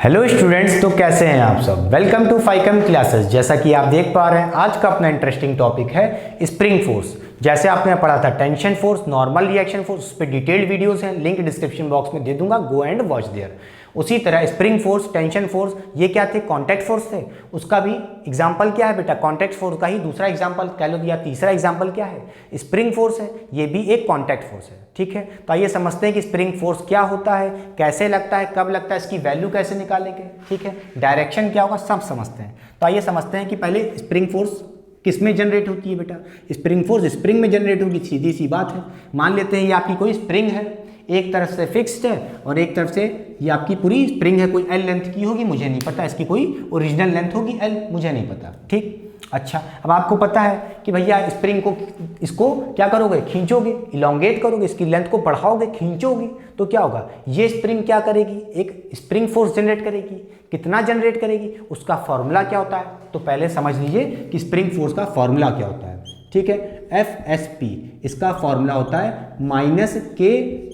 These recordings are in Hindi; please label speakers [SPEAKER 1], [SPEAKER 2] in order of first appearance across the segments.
[SPEAKER 1] हेलो स्टूडेंट्स, तो कैसे हैं आप सब। वेलकम टू फाइकम क्लासेस। जैसा कि आप देख पा रहे हैं, आज का अपना इंटरेस्टिंग टॉपिक है स्प्रिंग फोर्स। जैसे आपने पढ़ा था tension force, normal reaction force, उस पर डिटेल्ड वीडियोस हैं, लिंक डिस्क्रिप्शन बॉक्स में दे दूंगा, गो एंड वॉच देयर। उसी तरह स्प्रिंग फोर्स, टेंशन फोर्स, ये क्या थे? कॉन्टैक्ट फोर्स थे। उसका भी एग्जाम्पल क्या है बेटा? कॉन्टैक्ट फोर्स का ही दूसरा एग्जाम्पल कह लो, या तीसरा एग्जाम्पल क्या है? स्प्रिंग फोर्स है। ये भी एक कॉन्टैक्ट फोर्स है। ठीक है, तो आइए समझते हैं कि स्प्रिंग फोर्स क्या होता है, कैसे लगता है, कब लगता है, इसकी वैल्यू कैसे निकालेंगे। ठीक है, डायरेक्शन क्या होगा, सब समझते हैं। तो आइए समझते हैं कि पहले स्प्रिंग फोर्स किस में जनरेट होती है बेटा? स्प्रिंग फोर्स स्प्रिंग में जनरेट होगी, सीधी सी बात है। मान लेते हैं ये आपकी कोई स्प्रिंग है, एक तरफ से फिक्स्ड है और एक तरफ से ये आपकी पूरी स्प्रिंग है। कोई एल लेंथ की होगी, मुझे नहीं पता, इसकी कोई ओरिजिनल लेंथ होगी एल, मुझे नहीं पता। ठीक, अच्छा, अब आपको पता है कि भैया स्प्रिंग को, इसको क्या करोगे? खींचोगे, इलोंगेट करोगे, इसकी लेंथ को बढ़ाओगे, खींचोगे, तो क्या होगा? ये स्प्रिंग क्या करेगी? एक स्प्रिंग फोर्स जनरेट करेगी। कितना जनरेट करेगी? उसका फॉर्मूला क्या होता है? तो पहले समझ लीजिए कि स्प्रिंग फोर्स का फॉर्मूला क्या होता है। ठीक है, FSP, इसका फॉर्मूला होता है -K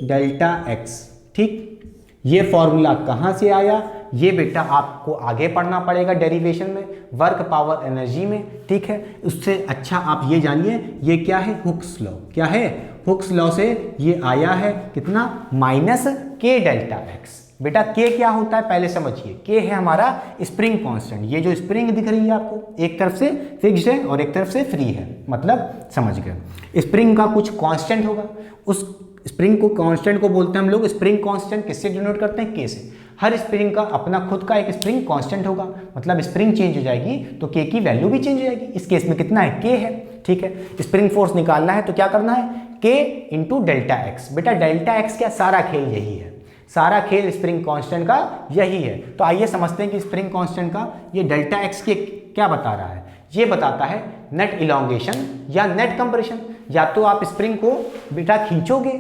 [SPEAKER 1] डेल्टा x। ठीक, ये फॉर्मूला कहाँ से आया? ये बेटा आपको आगे पढ़ना पड़ेगा डेरिवेशन में, वर्क पावर एनर्जी में। ठीक है, उससे अच्छा आप ये जानिए, ये क्या है? Hooke's law. क्या है? हुक्स लॉ से ये आया है कितना? -K delta x। बेटा K क्या होता है पहले समझिए। K है हमारा स्प्रिंग कांस्टेंट। ये जो स्प्रिंग दिख रही है आपको, एक तरफ से फिक्स्ड है और एक तरफ से फ्री है, मतलब समझ गए। स्प्रिंग का कुछ कांस्टेंट होगा, उस स्प्रिंग को कांस्टेंट को बोलते हैं हम लोग स्प्रिंग कांस्टेंट। किससे डिनोट करते हैं? K से। हर स्प्रिंग का अपना खुद का एक स्प्रिंग कांस्टेंट होगा, मतलब स्प्रिंग चेंज हो जाएगी तो K की वैल्यू भी चेंज हो जाएगी। इस केस में कितना है? K है। ठीक है, स्प्रिंग फोर्स निकालना है तो क्या करना है? K into delta x. बेटा डेल्टा एक्स क्या? सारा खेल यही है, सारा खेल स्प्रिंग कांस्टेंट का यही है। तो आइए समझते हैं कि स्प्रिंग कांस्टेंट का ये डेल्टा एक्स के क्या बता रहा है। ये बताता है नेट इलोंगेशन या नेट कंप्रेशन। या तो आप स्प्रिंग को बेटा खींचोगे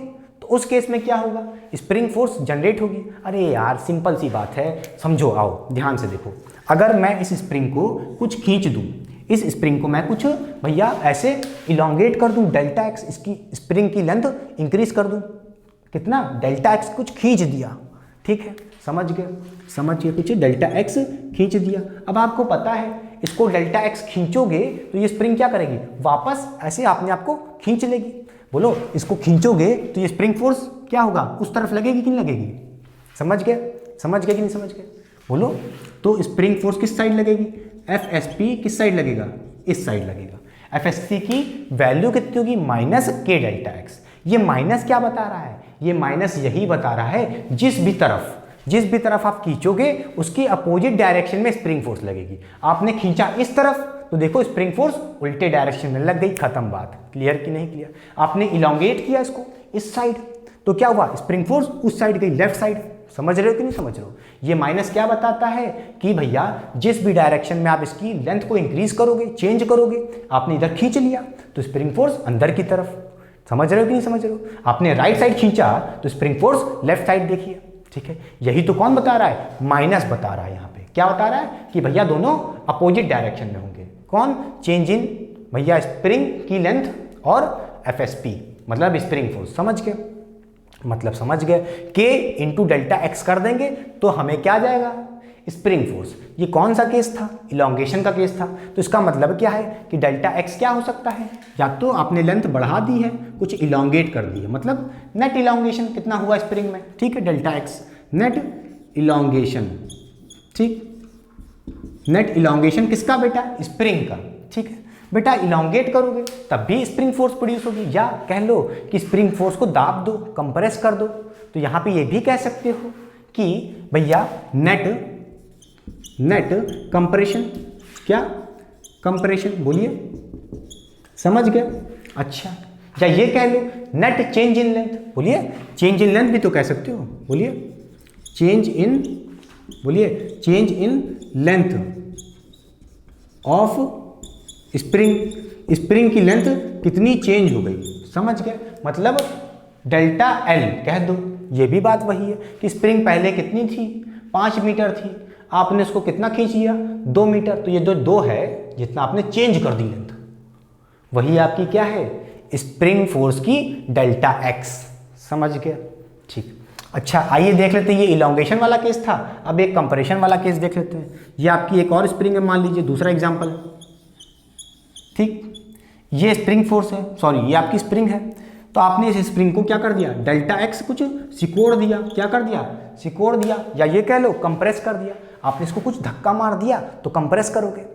[SPEAKER 1] तो उस केस में क्या होगा? स्प्रिंग फोर्स जनरेट होगी। अरे यार सिंपल सी बात है, समझो, आओ ध्यान से देखो। अगर मैं इस स्प्रिंग को कुछ खींच दूं, इस स्प्रिंग को मैं कुछ भैया ऐसे इलोंगेट कर दूं, डेल्टा एक्स, इसकी स्प्रिंग की लेंथ इंक्रीज कर दूं, कितना? डेल्टा एक्स कुछ खींच दिया। ठीक है, समझ गए? समझिए, कुछ डेल्टा एक्स खींच दिया। अब आपको पता है इसको डेल्टा एक्स खींचोगे तो ये स्प्रिंग क्या करेगी? वापस ऐसे अपने आप को खींच लेगी। बोलो, इसको खींचोगे तो ये स्प्रिंग फोर्स क्या होगा? उस तरफ लगेगी कि नहीं लगेगी? समझ गए? समझ गए कि नहीं समझ गए? बोलो, तो स्प्रिंग फोर्स किस साइड लगेगी? FSP किस साइड लगेगा? इस साइड लगेगा। FSP की वैल्यू कितनी होगी? -K delta x. ये माइनस क्या बता रहा है? ये माइनस यही बता रहा है जिस भी तरफ आप खींचोगे उसकी अपोजिट डायरेक्शन में स्प्रिंग फोर्स लगेगी। आपने खींचा इस तरफ तो देखो स्प्रिंग फोर्स उल्टे डायरेक्शन में लग गई, खत्म बात। क्लियर कि नहीं क्लियर? आपने इलोंगेट किया इसको इस साइड तो क्या हुआ? स्प्रिंग फोर्स उस साइड गई, लेफ्ट साइड। समझ रहे हो कि नहीं समझ रहे हो? ये माइनस क्या बताता है कि भैया जिस भी डायरेक्शन में आप इसकी लेंथ को इंक्रीज करोगे, चेंज करोगे, आपने इधर खींच लिया तो स्प्रिंग फोर्स अंदर की तरफ। समझ रहे हो कि नहीं समझ रहे हो? आपने राइट साइड खींचा तो स्प्रिंग फोर्स लेफ्ट साइड देखिए। ठीक है, यही तो कौन बता रहा है? माइनस बता रहा है। यहाँ पे क्या बता रहा है कि भैया दोनों अपोजिट डायरेक्शन में होंगे। कौन? चेंज इन भैया स्प्रिंग की लेंथ और FSP, मतलब स्प्रिंग फोर्स। समझ गए? मतलब समझ गए। K इंटू डेल्टा एक्स कर देंगे तो हमें क्या आ जाएगा? Spring force. ये कौन सा केस था? इलोंगेशन का केस था। तो इसका मतलब क्या है कि डेल्टा एक्स क्या हो सकता है? या तो आपने लेंथ बढ़ा दी है, कुछ इलोंगेट कर दी है, मतलब नेट इलोंगेशन कितना हुआ स्प्रिंग में। ठीक है, डेल्टा एक्स नेट इलोंगेशन। ठीक, नेट इलोंगेशन किसका बेटा? स्प्रिंग का। ठीक है बेटा, इलोंगेट करोगे तब भी स्प्रिंग फोर्स प्रोड्यूस होगी, या कह लो कि स्प्रिंग फोर्स को दाब दो, कंप्रेस कर दो। तो यहाँ पे ये भी कह सकते हो कि भैया नेट कंप्रेशन। क्या? कंप्रेशन। बोलिए, समझ गए? अच्छा, या ये कह लो नेट चेंज इन लेंथ। बोलिए, चेंज इन लेंथ भी तो कह सकते हो। बोलिए, चेंज इन, बोलिए change in length of spring की लेंथ कितनी चेंज हो गई। समझ गए? मतलब डेल्टा एल कह दो। ये भी बात वही है कि स्प्रिंग पहले कितनी थी? 5 मीटर थी, आपने इसको कितना खींच लिया? 2 मीटर। तो ये जो 2 है, जितना आपने चेंज कर दी लेंथ, वही आपकी क्या है? स्प्रिंग फोर्स की डेल्टा एक्स। समझ गए? ठीक, अच्छा आइए देख लेते हैं, ये इलॉन्गेशन वाला केस था, अब एक कंप्रेशन वाला केस देख लेते हैं। ये आपकी एक और स्प्रिंग है, मान लीजिए दूसरा एग्जांपल, ठीक, ये स्प्रिंग फोर्स है, सॉरी ये आपकी स्प्रिंग है। तो आपने इस स्प्रिंग को क्या कर दिया, डेल्टा एक्स कुछ सिकोड़ दिया, क्या कर दिया, सिकोड़ दिया, या ये कह लो कंप्रेस कर दिया। आपने इसको कुछ धक्का मार दिया तो कंप्रेस करोगे।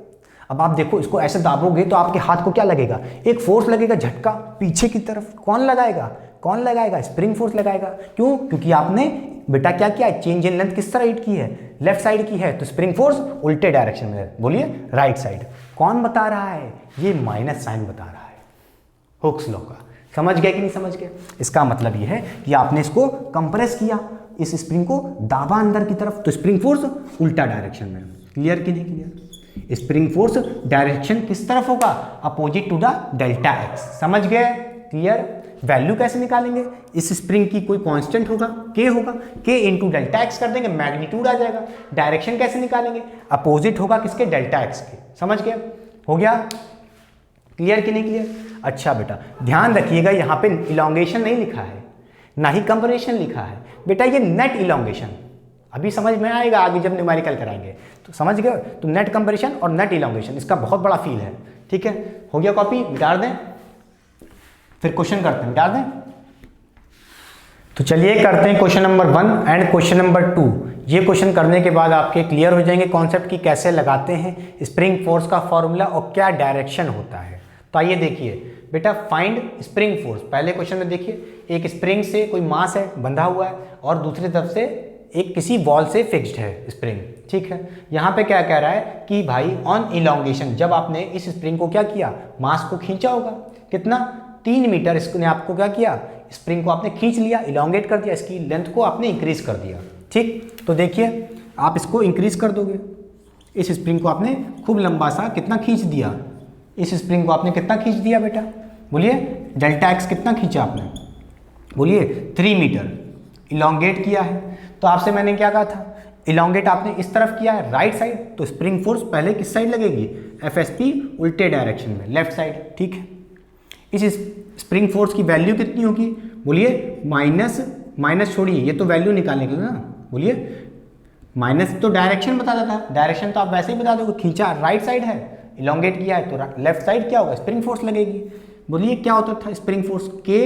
[SPEAKER 1] अब आप देखो इसको ऐसे दाबोगे तो आपके हाथ को क्या लगेगा, एक फोर्स लगेगा, झटका पीछे की तरफ। कौन लगाएगा, कौन लगाएगा, स्प्रिंग फोर्स लगाएगा। क्यों, क्योंकि आपने बेटा क्या किया है, चेंज इन लेंथ किस साइड की है, लेफ्ट साइड की है, तो स्प्रिंग फोर्स उल्टे डायरेक्शन में है, बोलिए राइट साइड। कौन बता रहा है, ये माइनस साइन बता रहा है, हुक्स लॉ का। समझ गए कि नहीं समझ गए। इसका मतलब ये है कि आपने इसको कंप्रेस किया, इस स्प्रिंग को दाबा अंदर की तरफ, तो स्प्रिंग फोर्स उल्टा डायरेक्शन में। क्लियर कि नहीं क्लियर। स्प्रिंग फोर्स डायरेक्शन किस तरफ होगा, opposite to the delta x. समझ गए, क्लियर। वैल्यू कैसे निकालेंगे, इस स्प्रिंग की कोई कांस्टेंट होगा, के होगा, के इंटू डेल्टा एक्स कर देंगे, मैग्नीट्यूड आ जाएगा। डायरेक्शन कैसे निकालेंगे, अपोजिट होगा किसके, डेल्टा एक्स के। समझ गए, हो गया क्लियर कि नहीं क्लियर। अच्छा बेटा ध्यान रखिएगा, यहाँ पे इलॉन्गेशन नहीं लिखा है, ना ही कंप्रेशन लिखा है बेटा, ये नेट इलॉन्गेशन। अभी समझ में आएगा आगे जब न्यूमेरिकल कराएंगे, तो समझ गए। तो नेट कंप्रेशन और नेट इलॉन्गेशन, इसका बहुत बड़ा फील है, ठीक है। हो गया कॉपी, मिटा दें, फिर क्वेश्चन करते हैं, मिटा दें। तो चलिए करते हैं question number 1 and question number 2। ये क्वेश्चन करने के बाद आपके क्लियर हो जाएंगे कॉन्सेप्ट की कैसे लगाते हैं स्प्रिंग फोर्स का फॉर्मूला और क्या डायरेक्शन होता है। तो आइए देखिए बेटा, फाइंड स्प्रिंग फोर्स। पहले क्वेश्चन में देखिए, एक स्प्रिंग से कोई मास है बंधा हुआ है और दूसरी तरफ से एक किसी वॉल से फिक्स्ड है स्प्रिंग, ठीक है। यहाँ पे क्या कह रहा है कि भाई ऑन इलॉन्गेशन, जब आपने इस स्प्रिंग को क्या किया, मास को खींचा होगा, कितना 3 मीटर, इसने आपको क्या किया, स्प्रिंग को आपने खींच लिया, इलॉन्गेट कर दिया, इसकी लेंथ को आपने इंक्रीज कर दिया, ठीक। तो देखिए आप इसको इंक्रीज कर दोगे, इस स्प्रिंग को आपने खूब लंबा सा कितना खींच दिया, इस स्प्रिंग को आपने कितना खींच दिया बेटा, बोलिए डेल्टा एक्स कितना खींचा आपने, बोलिए 3 मीटर इलॉन्गेट किया है। तो आपसे मैंने क्या कहा था, इलॉन्गेट आपने इस तरफ किया है राइट साइड, तो स्प्रिंग फोर्स पहले किस साइड लगेगी, एफएसपी उल्टे डायरेक्शन में, लेफ्ट साइड, ठीक है। इस स्प्रिंग फोर्स की वैल्यू कितनी होगी, बोलिए माइनस छोड़िए, ये तो वैल्यू निकालने के लिए ना, बोलिए माइनस तो डायरेक्शन बता देता है, डायरेक्शन तो आप वैसे ही बता दोगे, खींचा राइट साइड है, इलॉन्गेट किया है तो लेफ्ट साइड क्या होगा, स्प्रिंग फोर्स लगेगी। बोलिए क्या होता था स्प्रिंग फोर्स, के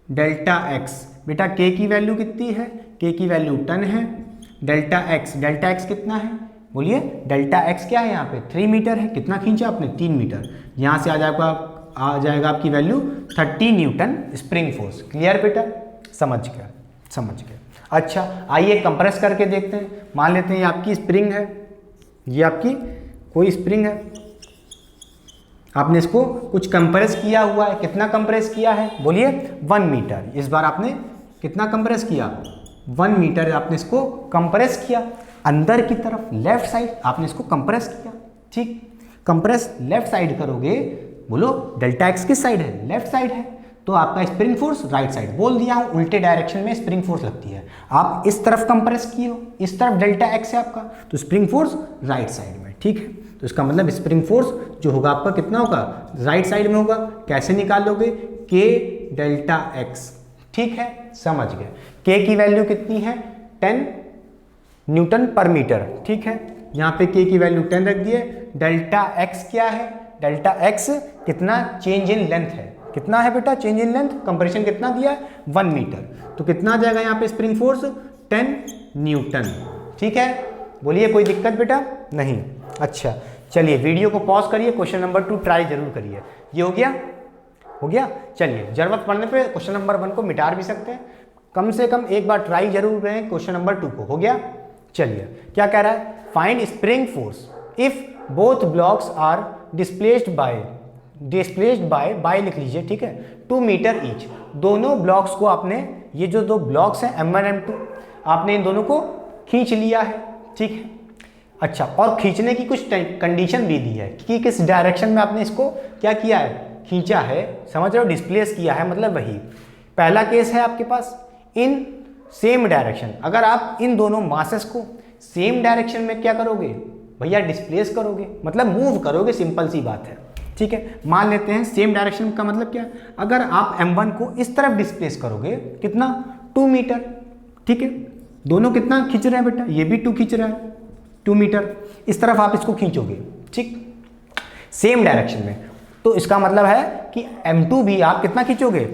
[SPEAKER 1] डेल्टा एक्स। बेटा के की वैल्यू कितनी है, के की वैल्यू 10 है, डेल्टा एक्स कितना है, बोलिए डेल्टा एक्स क्या है यहाँ पे 3 मीटर है, कितना खींचा आपने 3 मीटर, यहाँ से आ जाएगा आपकी value 30 Newton spring force. Clear बेटा, समझ गया। अच्छा आइए कंप्रेस करके देखते हैं। मान लेते हैं ये आपकी स्प्रिंग है, ये आपकी कोई स्प्रिंग है, आपने इसको कुछ कंप्रेस किया हुआ है, कितना कंप्रेस किया है, बोलिए 1 मीटर। इस बार आपने कितना कंप्रेस किया, 1 मीटर आपने इसको कंप्रेस किया अंदर की तरफ, लेफ्ट साइड आपने इसको कंप्रेस किया, ठीक। कंप्रेस लेफ्ट साइड करोगे, बोलो डेल्टा एक्स किस साइड है, लेफ्ट साइड है, तो आपका स्प्रिंग फोर्स राइट साइड। बोल दिया हूं उल्टे डायरेक्शन में स्प्रिंग फोर्स लगती है। आप इस तरफ कंप्रेस किए हो, इस तरफ डेल्टा एक्स है आपका, तो स्प्रिंग फोर्स राइट साइड में, ठीक है। तो इसका मतलब स्प्रिंग फोर्स जो होगा आपका कितना होगा, राइट साइड में होगा। कैसे निकालोगे, के डेल्टा एक्स, ठीक है, समझ गए। के की वैल्यू कितनी है, 10 न्यूटन पर मीटर, ठीक है। यहाँ पे के की वैल्यू 10 रख दिए। डेल्टा एक्स क्या है, डेल्टा एक्स कितना चेंज इन लेंथ है, कितना है बेटा चेंज इन लेंथ, कंप्रेशन कितना दिया है 1 मीटर, तो कितना आ जाएगा यहाँ पे स्प्रिंग फोर्स 10 न्यूटन, ठीक है। बोलिए कोई दिक्कत बेटा नहीं। अच्छा चलिए वीडियो को पॉज करिए, क्वेश्चन नंबर 2 ट्राई जरूर करिए। ये हो गया। चलिए जरूरत पड़ने पे क्वेश्चन नंबर 1 को मिटा भी सकते हैं, कम से कम एक बार ट्राई जरूर करें क्वेश्चन नंबर 2 को। हो गया। चलिए क्या कह रहा है, find spring force if both blocks are displaced by लिख लीजिए, ठीक है, 2 मीटर ईच। दोनों ब्लॉक्स को आपने, ये जो 2 ब्लॉक्स हैं M1 M2, आपने इन दोनों को खींच लिया है, ठीक है। अच्छा, और खींचने की कुछ कंडीशन भी दी है कि किस डायरेक्शन में आपने इसको क्या किया है, खींचा है, समझ रहे हो, डिस्प्लेस किया है, मतलब वही पहला केस है आपके पास इन सेम डायरेक्शन। अगर आप इन दोनों मासेस को सेम डायरेक्शन में क्या करोगे भैया, डिस्प्लेस करोगे, मतलब मूव करोगे, सिंपल सी बात है, ठीक है। मान लेते हैं सेम डायरेक्शन का मतलब क्या, अगर आप M1 को इस तरफ डिस्प्लेस करोगे कितना 2 मीटर, ठीक है, दोनों कितना खींच रहे हैं बेटा, ये भी 2 खींच रहा है 2 मीटर, इस तरफ आप इसको खींचोगे, ठीक, सेम डायरेक्शन में। तो इसका मतलब है कि M2 भी आप कितना खींचोगे,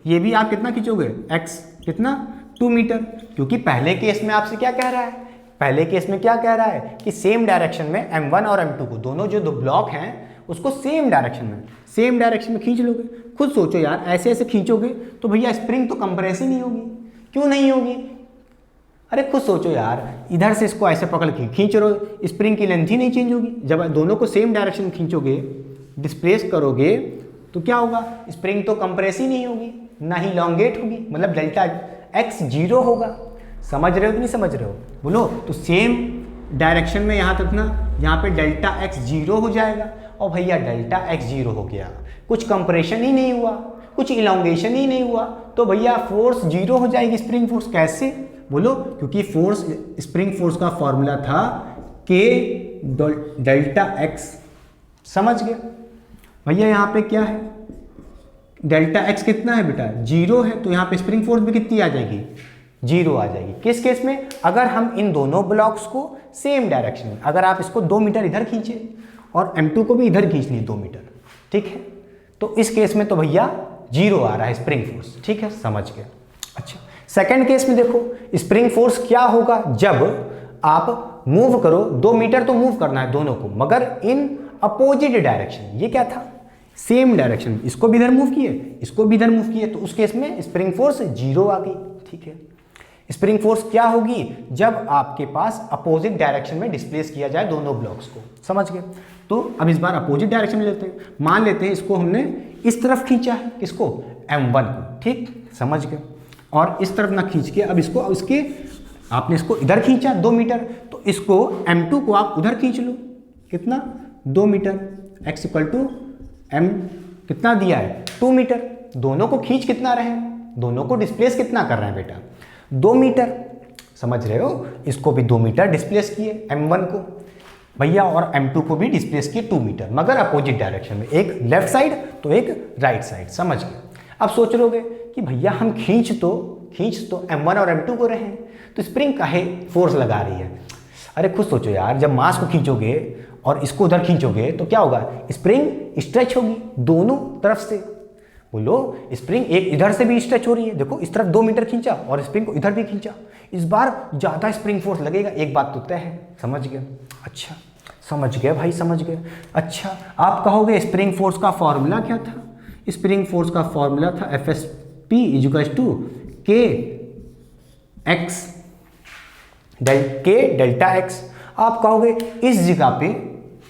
[SPEAKER 1] ये भी आप कितना खींचोगे, x कितना 2 मीटर, क्योंकि पहले केस में आपसे क्या कह रहा है, पहले केस में क्या कह रहा है कि सेम डायरेक्शन में M1 और M2 को, दोनों जो दो ब्लॉक हैं उसको सेम डायरेक्शन में खींच लोगे। खुद सोचो यार, ऐसे ऐसे खींचोगे तो भैया स्प्रिंग तो कंप्रेस ही नहीं होगी, क्यों नहीं होगी, अरे खुद सोचो यार, इधर से इसको ऐसे पकड़ के खींच रहे, स्प्रिंग की लेंथ ही नहीं चेंज होगी। जब दोनों को सेम डायरेक्शन में खींचोगे, डिस्प्लेस करोगे, तो क्या होगा, स्प्रिंग तो कंप्रेस ही नहीं होगी, ना ही लॉन्गेट होगी, मतलब डेल्टा x 0 होगा। समझ रहे हो कि नहीं समझ रहे हो, बोलो। तो सेम डायरेक्शन में यहाँ तक ना, यहाँ पे डेल्टा x 0 हो जाएगा, और भैया डेल्टा x 0 हो गया, कुछ कंप्रेशन ही नहीं हुआ, कुछ इलोंगेशन ही नहीं हुआ, तो भैया फोर्स 0 हो जाएगी, स्प्रिंग फोर्स। कैसे, बोलो, क्योंकि फोर्स, स्प्रिंग फोर्स का फॉर्मूला था K डेल्टा x। समझ गए भैया, यहाँ पे क्या है, डेल्टा x कितना है बेटा, 0 है, तो यहाँ पे स्प्रिंग फोर्स भी कितनी आ जाएगी, 0 आ जाएगी। किस केस में, अगर हम इन दोनों ब्लॉक्स को सेम डायरेक्शन में, अगर आप इसको 2 मीटर इधर खींचे और M2 को भी इधर खींच लिए 2 मीटर, ठीक है, तो इस केस में तो भैया 0 आ रहा है स्प्रिंग फोर्स, ठीक है, समझ गए। अच्छा, सेकंड केस में देखो, स्प्रिंग फोर्स क्या होगा, जब आप मूव करो, 2 मीटर तो मूव करना है दोनों को, मगर इन अपोजिट डायरेक्शन। ये क्या था, सेम डायरेक्शन, इसको भी इधर मूव किए, इसको भी इधर मूव किए, तो उस केस में स्प्रिंग फोर्स 0 आ गई, ठीक है। स्प्रिंग फोर्स क्या होगी, जब आपके पास अपोजिट डायरेक्शन में डिस्प्लेस किया जाए दोनों ब्लॉक्स को। समझ गए। तो अब इस बार अपोजिट डायरेक्शन में लेते हैं, मान लेते हैं इसको हमने इस तरफ खींचा है, किसको, M1 को, ठीक, समझ गए, और इस तरफ ना खींच के अब इसको, इसके आपने इसको इधर खींचा 2 मीटर, तो इसको M2 को आप उधर खींच लो, कितना, 2 metre, x equal to m कितना दिया है, 2 मीटर। दोनों को खींच कितना रहे हैं, दोनों को डिस्प्लेस कितना कर रहे हैं बेटा, 2 मीटर। समझ रहे हो, इसको भी 2 मीटर डिस्प्लेस किए M1 को भैया, और M2 को भी डिस्प्लेस किए 2 मीटर, मगर अपोजिट डायरेक्शन में, एक लेफ्ट साइड तो एक राइट साइड। समझ गए। अब सोच लोगे कि भैया हम खींच तो M1 और M2 को रहे हैं, तो स्प्रिंग काहे फोर्स लगा रही है। अरे खुद सोचो यार, जब मास को खींचोगे और इसको उधर खींचोगे तो क्या होगा, स्प्रिंग स्ट्रेच होगी दोनों तरफ से। बोलो, स्प्रिंग एक इधर से भी स्ट्रेच हो रही है, देखो इस तरफ 2 मीटर खींचा और स्प्रिंग को इधर भी खींचा, इस बार ज़्यादा स्प्रिंग फोर्स लगेगा, एक बात तो तय है। समझ गए। अच्छा, समझ गए भाई, समझ गए। अच्छा, आप कहोगे स्प्रिंग फोर्स का फॉर्मूला क्या था, स्प्रिंग फोर्स का फॉर्मूला था FSP = K x K delta x। आप कहोगे इस जगह पे,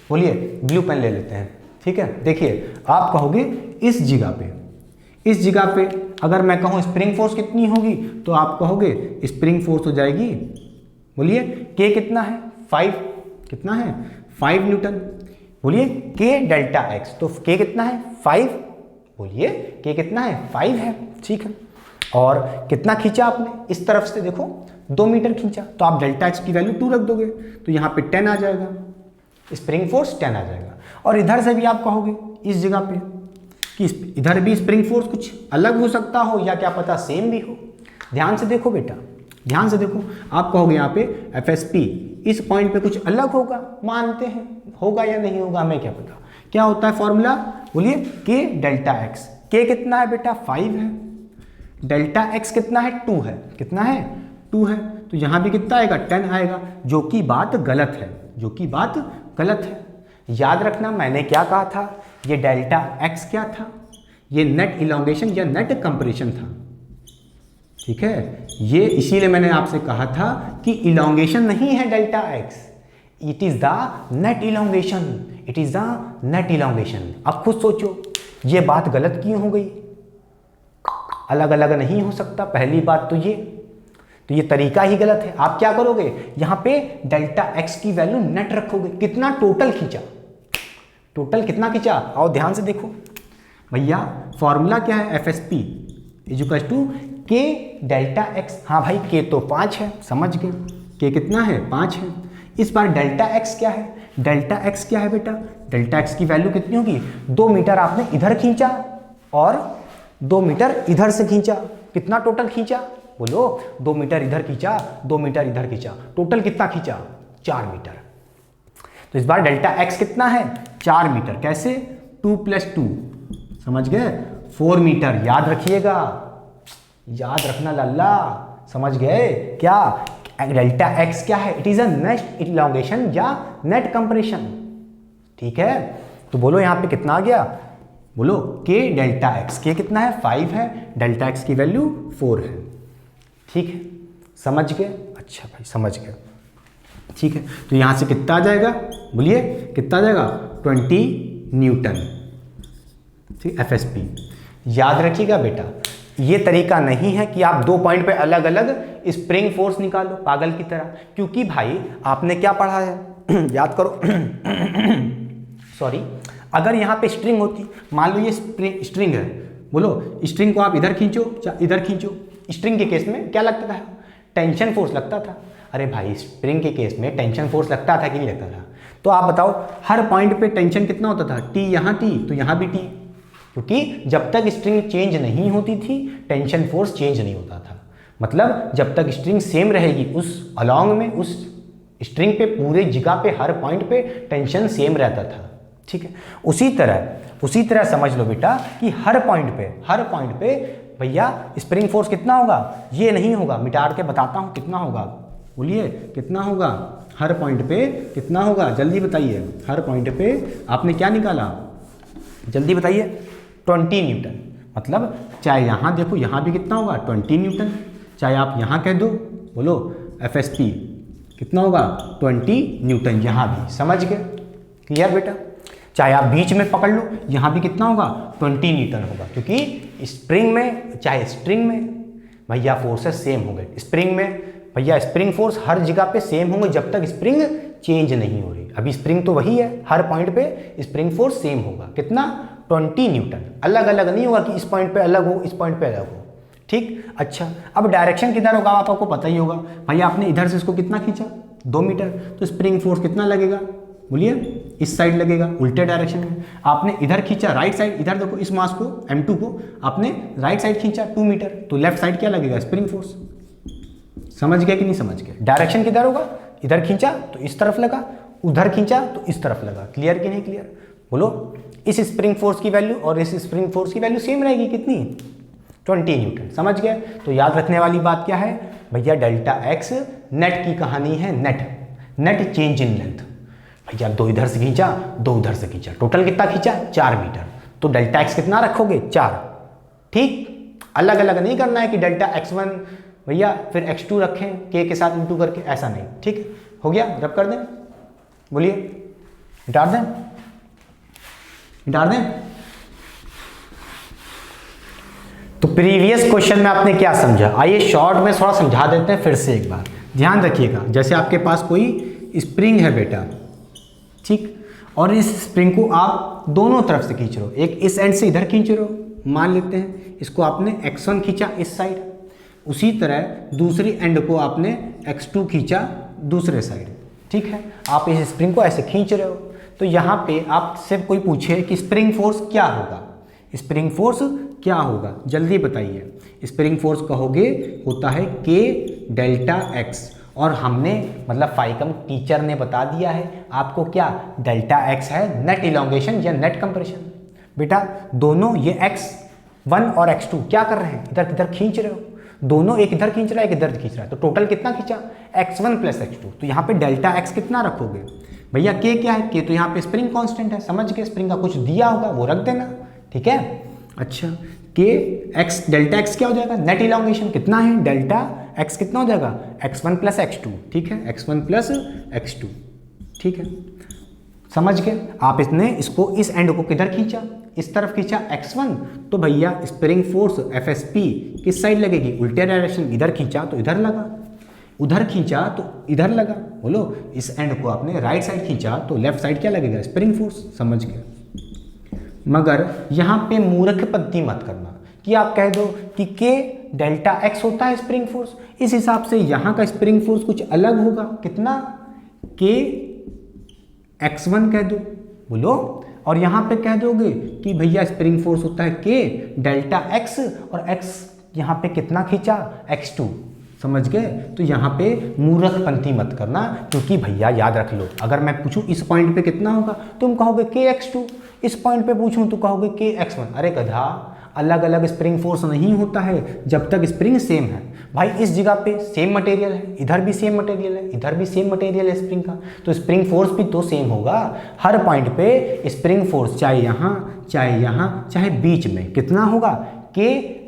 [SPEAKER 1] बोलिए ब्लू पेन ले लेते हैं, ठीक है, देखिए आप कहोगे इस जगह पे अगर मैं कहूँ स्प्रिंग फोर्स कितनी होगी, तो आप कहोगे स्प्रिंग फोर्स हो जाएगी, बोलिए K कितना है, 5, कितना है, 5 न्यूटन। बोलिए K डेल्टा x, तो K कितना है, 5, बोलिए K कितना है, 5 है, ठीक है। और कितना खींचा आपने, इस तरफ से देखो 2 मीटर खींचा, तो आप डेल्टा x की वैल्यू 2 रख दोगे, तो यहाँ पे 10 आ जाएगा, स्प्रिंग फोर्स 10 आ जाएगा। और इधर से भी आप कहोगे इस जगह पे कि इधर भी स्प्रिंग फोर्स कुछ अलग हो सकता हो, या क्या पता सेम भी हो। ध्यान से देखो बेटा, ध्यान से देखो, आप कहोगे यहाँ पे FSP इस पॉइंट पे कुछ अलग होगा, मानते हैं, होगा या नहीं होगा हमें क्या पता। क्या होता है फॉर्मूला, बोलिए K डेल्टा x। K कितना है बेटा, 5 है, डेल्टा x कितना है, 2 है, कितना है, 2 है, तो यहाँ भी कितना आएगा, 10 आएगा, जो कि बात गलत है, जो कि बात गलत है। याद रखना मैंने क्या कहा था, ये डेल्टा x क्या था, ये नेट इलोंगेशन या नेट कंप्रेशन था, ठीक है। ये इसीलिए मैंने आपसे कहा था कि इलोंगेशन नहीं है delta x, it is the net elongation, it is the net elongation. अब खुद सोचो ये बात गलत क्यों हो गई, अलग अलग नहीं हो सकता, पहली बात तो ये तरीका ही गलत है। आप क्या करोगे, यहाँ पे डेल्टा x की वैल्यू नेट रखोगे, कितना टोटल खींचा, टोटल कितना खींचा, और ध्यान से देखो भैया फॉर्मूला क्या है, FSP = K डेल्टा x। हाँ भाई K तो 5 है, समझ गए, K कितना है, 5 है। इस बार डेल्टा x क्या है, डेल्टा x क्या है बेटा, डेल्टा x की वैल्यू कितनी होगी, 2 मीटर आपने इधर खींचा और 2 मीटर इधर से खींचा, कितना टोटल खींचा, बोलो 2 मीटर इधर खींचा, 2 मीटर इधर खींचा, टोटल कितना खींचा? 4 मीटर। तो इस बार डेल्टा एक्स कितना है? 4 मीटर। कैसे? 2 + 2, समझ गए? 4 मीटर। याद रखिएगा, याद रखना लल्ला, समझ गए क्या? डेल्टा एक्स क्या है? It is a net elongation या नेट कंप्रेशन। ठीक है, तो बोलो यहाँ पे कितना आ गया? बोलो के डेल्टा एक्स, के कितना है? 5 है, डेल्टा एक्स की वैल्यू 4 है। ठीक है, समझ गए? अच्छा भाई समझ गए। ठीक है, तो यहाँ से कितना आ जाएगा? बोलिए कितना आ जाएगा? 20 न्यूटन। ठीक, एफएसपी। याद रखिएगा बेटा, ये तरीका नहीं है कि आप 2 पॉइंट पे अलग अलग स्प्रिंग फोर्स निकालो पागल की तरह, क्योंकि भाई आपने क्या पढ़ा है याद करो सॉरी, अगर यहाँ पे स्ट्रिंग होती, मान लो ये स्ट्रिंग है, बोलो स्ट्रिंग को आप इधर खींचो इधर खींचो, स्ट्रिंग के केस में क्या लगता था? टेंशन फोर्स लगता था। अरे भाई स्प्रिंग के केस में टेंशन फोर्स लगता था कि नहीं लगता था? तो आप बताओ हर पॉइंट पे टेंशन कितना होता था? टी, यहाँ टी तो यहाँ भी टी, क्योंकि जब तक स्ट्रिंग चेंज नहीं होती थी टेंशन फोर्स चेंज नहीं होता था। मतलब जब तक स्ट्रिंग सेम रहेगी उस अलॉन्ग में, उस स्ट्रिंग पे पूरे जगह पे हर पॉइंट पे टेंशन सेम रहता था। ठीक है, उसी तरह समझ लो बेटा कि हर पॉइंट पे भैया स्प्रिंग फोर्स कितना होगा? ये नहीं होगा, मिटा के बताता हूँ कितना होगा। बोलिए कितना होगा? हर पॉइंट पे कितना होगा? जल्दी बताइए। हर पॉइंट पे आपने क्या निकाला? जल्दी बताइए। 20 न्यूटन। मतलब चाहे यहाँ देखो, यहाँ भी कितना होगा? 20 न्यूटन। चाहे आप यहाँ कह दो, बोलो एफएसपी कितना होगा? 20 न्यूटन। यहाँ भी समझ गए? क्लियर बेटा? चाहे आप बीच में पकड़ लो, यहाँ भी कितना होगा? 20 न्यूटन होगा, क्योंकि स्प्रिंग में चाहे स्ट्रिंग में भैया फोर्सेस सेम होंगे। स्प्रिंग में भैया स्प्रिंग फोर्स हर जगह पे सेम होंगे जब तक स्प्रिंग चेंज नहीं हो रही। अभी स्प्रिंग तो वही है, हर पॉइंट पे स्प्रिंग फोर्स सेम होगा। कितना? 20 न्यूटन। अलग अलग नहीं होगा कि इस पॉइंट पे अलग हो, इस पॉइंट पे अलग हो। ठीक, अच्छा अब डायरेक्शन किधर होगा आपको पता ही होगा। भैया आपने इधर से इसको कितना खींचा? 2 मीटर, तो स्प्रिंग फोर्स कितना लगेगा? बोलिए इस साइड लगेगा, उल्टे डायरेक्शन में। आपने इधर खींचा राइट साइड, इधर देखो इस मास को M2 को आपने राइट साइड खींचा 2 मीटर, तो लेफ्ट साइड क्या लगेगा? Spring force. समझ गए कि नहीं समझ गए? डायरेक्शन किधर होगा? इधर खींचा तो इस तरफ लगा, उधर खींचा तो इस तरफ लगा। क्लियर कि नहीं क्लियर? बोलो इस स्प्रिंग फोर्स की वैल्यू और इस स्प्रिंग फोर्स की वैल्यू सेम रहेगी। कितनी? 20 न्यूटन। समझ गए? तो याद रखने वाली बात क्या है भैया? डेल्टा एक्स नेट की कहानी है, नेट चेंज इन लेंथ। भैया 2 इधर से खींचा, 2 उधर से खींचा, टोटल कितना खींचा? 4 मीटर। तो डेल्टा एक्स कितना रखोगे? 4। ठीक, अलग अलग नहीं करना है कि डेल्टा x1 भैया फिर x2 रखें के साथ इंटू करके, ऐसा नहीं। ठीक हो गया? रब कर दें, बोलिए मिटा दें, मिटा दें। तो प्रीवियस क्वेश्चन में आपने क्या समझा? आइए शॉर्ट में थोड़ा समझा देते हैं फिर से एक बार। ध्यान रखिएगा, जैसे आपके पास कोई स्प्रिंग है बेटा, ठीक, और इस स्प्रिंग को आप दोनों तरफ से खींच रहे हो। एक इस एंड से इधर खींच रहे हो, मान लेते हैं इसको आपने x1 खींचा इस साइड, उसी तरह दूसरी एंड को आपने x2 खींचा दूसरे साइड। ठीक है, आप इस स्प्रिंग को ऐसे खींच रहे हो। तो यहाँ पे आपसे कोई पूछे कि स्प्रिंग फोर्स क्या होगा? स्प्रिंग फोर्स क्या होगा? जल्दी बताइए। स्प्रिंग फोर्स कहोगे होता है के डेल्टा एक्स, और हमने मतलब फाइकम टीचर ने बता दिया है आपको क्या? डेल्टा एक्स है नेट इलॉन्गेशन या नेट कंप्रेशन। बेटा दोनों ये x1 और x2 क्या कर रहे हैं? इधर किधर खींच रहे हो, दोनों एक इधर खींच रहा है एक इधर खींच रहा है, तो टोटल कितना खींचा? x1 + x2। तो यहाँ पे डेल्टा x कितना रखोगे भैया? k क्या है? k तो यहाँ पे स्प्रिंग कांस्टेंट है, समझ के स्प्रिंग का कुछ दिया होगा वो रख देना। ठीक है, अच्छा k x डेल्टा x क्या हो जाएगा? नेट इलॉन्गेशन कितना है? डेल्टा x कितना हो जाएगा? x1 + x2। ठीक है, x1 + x2। ठीक है, समझ गए? आप इसको इस एंड को किधर खींचा? इस तरफ खींचा x1, तो भैया स्प्रिंग फोर्स एफएसपी किस साइड लगेगी? उल्टे डायरेक्शन। इधर खींचा तो इधर लगा, उधर खींचा तो इधर लगा। बोलो इस एंड को आपने राइट साइड खींचा तो लेफ्ट साइड क्या लगेगा? Spring force. समझ गए? मगर यहाँ पे मूर्खपंती मत करना कि आप कह दो कि के डेल्टा एक्स होता है स्प्रिंग फोर्स, इस हिसाब से यहाँ का स्प्रिंग फोर्स कुछ अलग होगा। कितना? के x1 कह दो, बोलो, और यहाँ पे कह दोगे कि भैया स्प्रिंग फोर्स होता है के डेल्टा एक्स और x यहाँ पे कितना खींचा, x2, समझ गए। तो यहाँ पे मूर्खपंती मत करना, क्योंकि भैया याद रख लो, अगर मैं पूछूं इस पॉइंट पे कितना होगा, तुम कहोगे kx2, इस पॉइंट पे पूछूं तो कहोगे kx1। अरे गधा, अलग अलग स्प्रिंग फोर्स नहीं होता है जब तक स्प्रिंग सेम है। भाई इस जगह पे सेम मटेरियल है, इधर भी सेम मटेरियल है, इधर भी सेम मटेरियल है स्प्रिंग का, तो स्प्रिंग फोर्स भी तो सेम होगा। हर पॉइंट पे स्प्रिंग फोर्स चाहे यहाँ चाहे बीच में कितना होगा, के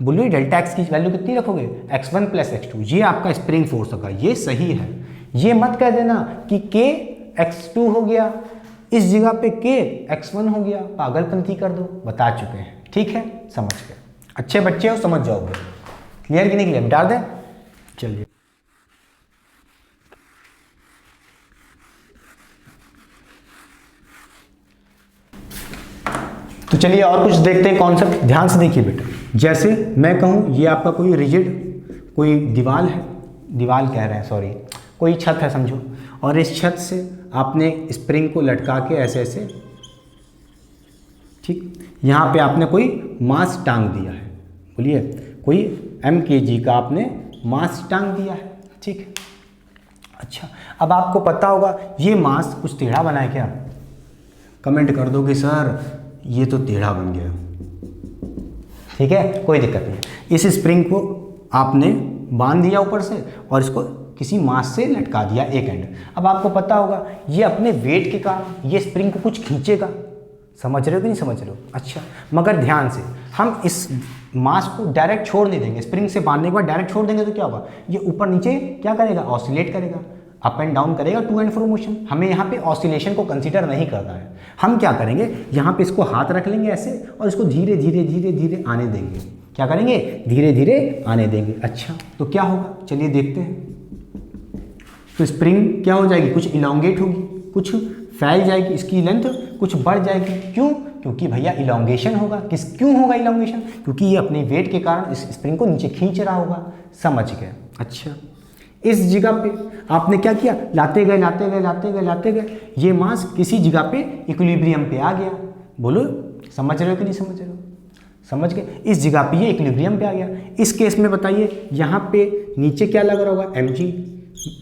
[SPEAKER 1] बोलिए डेल्टा एक्स की वैल्यू कितनी रखोगे, x1 प्लस x2, ये आपका स्प्रिंग फोर्स होगा, ये सही है। ये मत कह देना कि के x2 हो गया, इस जगह पे के x1 हो गया, पागलपंती कर दो, बता चुके हैं, ठीक है, समझ गए। अच्छे बच्चे हो, समझ जाओगे। क्लियर कि नहीं क्लियर, मिटा दें। चलिए तो चलिए और कुछ देखते हैं कॉन्सेप्ट, ध्यान से देखिए बेटा। जैसे मैं कहूँ ये आपका कोई रिजिड कोई दीवार है, दीवार कह रहे हैं सॉरी, कोई छत है समझो, और इस छत से आपने स्प्रिंग को लटका के ऐसे ऐसे, ठीक, यहाँ पे आपने कोई मास टांग दिया है, बोलिए कोई mkg का आपने मास टांग दिया है, ठीक है। अच्छा, अब आपको पता होगा ये मास कुछ टेढ़ा बना है क्या, कमेंट कर दोगे सर ये तो टेढ़ा बन गया, ठीक है, कोई दिक्कत नहीं। इस स्प्रिंग को आपने बांध दिया ऊपर से और इसको किसी मास से लटका दिया एक एंड। अब आपको पता होगा ये अपने वेट के कारण ये स्प्रिंग को कुछ खींचेगा, समझ रहे हो कि नहीं समझ रहे हो। अच्छा, मगर ध्यान से, हम इस मास को डायरेक्ट छोड़ नहीं देंगे, स्प्रिंग से बांधने के बाद डायरेक्ट छोड़ देंगे तो क्या होगा, ये ऊपर नीचे क्या करेगा, ऑसिलेट करेगा, अप एंड डाउन करेगा, टू एंड फ्रो मोशन। हमें यहाँ पे ऑसिलेशन को कंसीडर नहीं करना है। हम क्या करेंगे, यहाँ पे इसको हाथ रख लेंगे ऐसे और इसको धीरे धीरे धीरे धीरे आने देंगे। क्या करेंगे, धीरे धीरे आने देंगे। अच्छा, तो क्या होगा, चलिए देखते हैं। तो स्प्रिंग क्या हो जाएगी, कुछ इलोंगेट होगी, कुछ फैल जाएगी, इसकी लेंथ कुछ बढ़ जाएगी। क्यों, क्योंकि भैया इलोंगेशन होगा। क्यों होगा इलोंगेशन, क्योंकि ये अपने वेट के कारण इस स्प्रिंग को नीचे खींच रहा होगा, समझ गए। अच्छा, इस जगह पे आपने क्या किया, लाते गए, ये मास किसी जगह पे इक्विलिब्रियम पे आ गया। बोलो समझ रहे हो कि नहीं समझ रहे हो, समझ गए। इस जगह पे ये इक्विलिब्रियम पे आ गया। इस केस में बताइए यहाँ पे नीचे क्या लग रहा होगा, mg,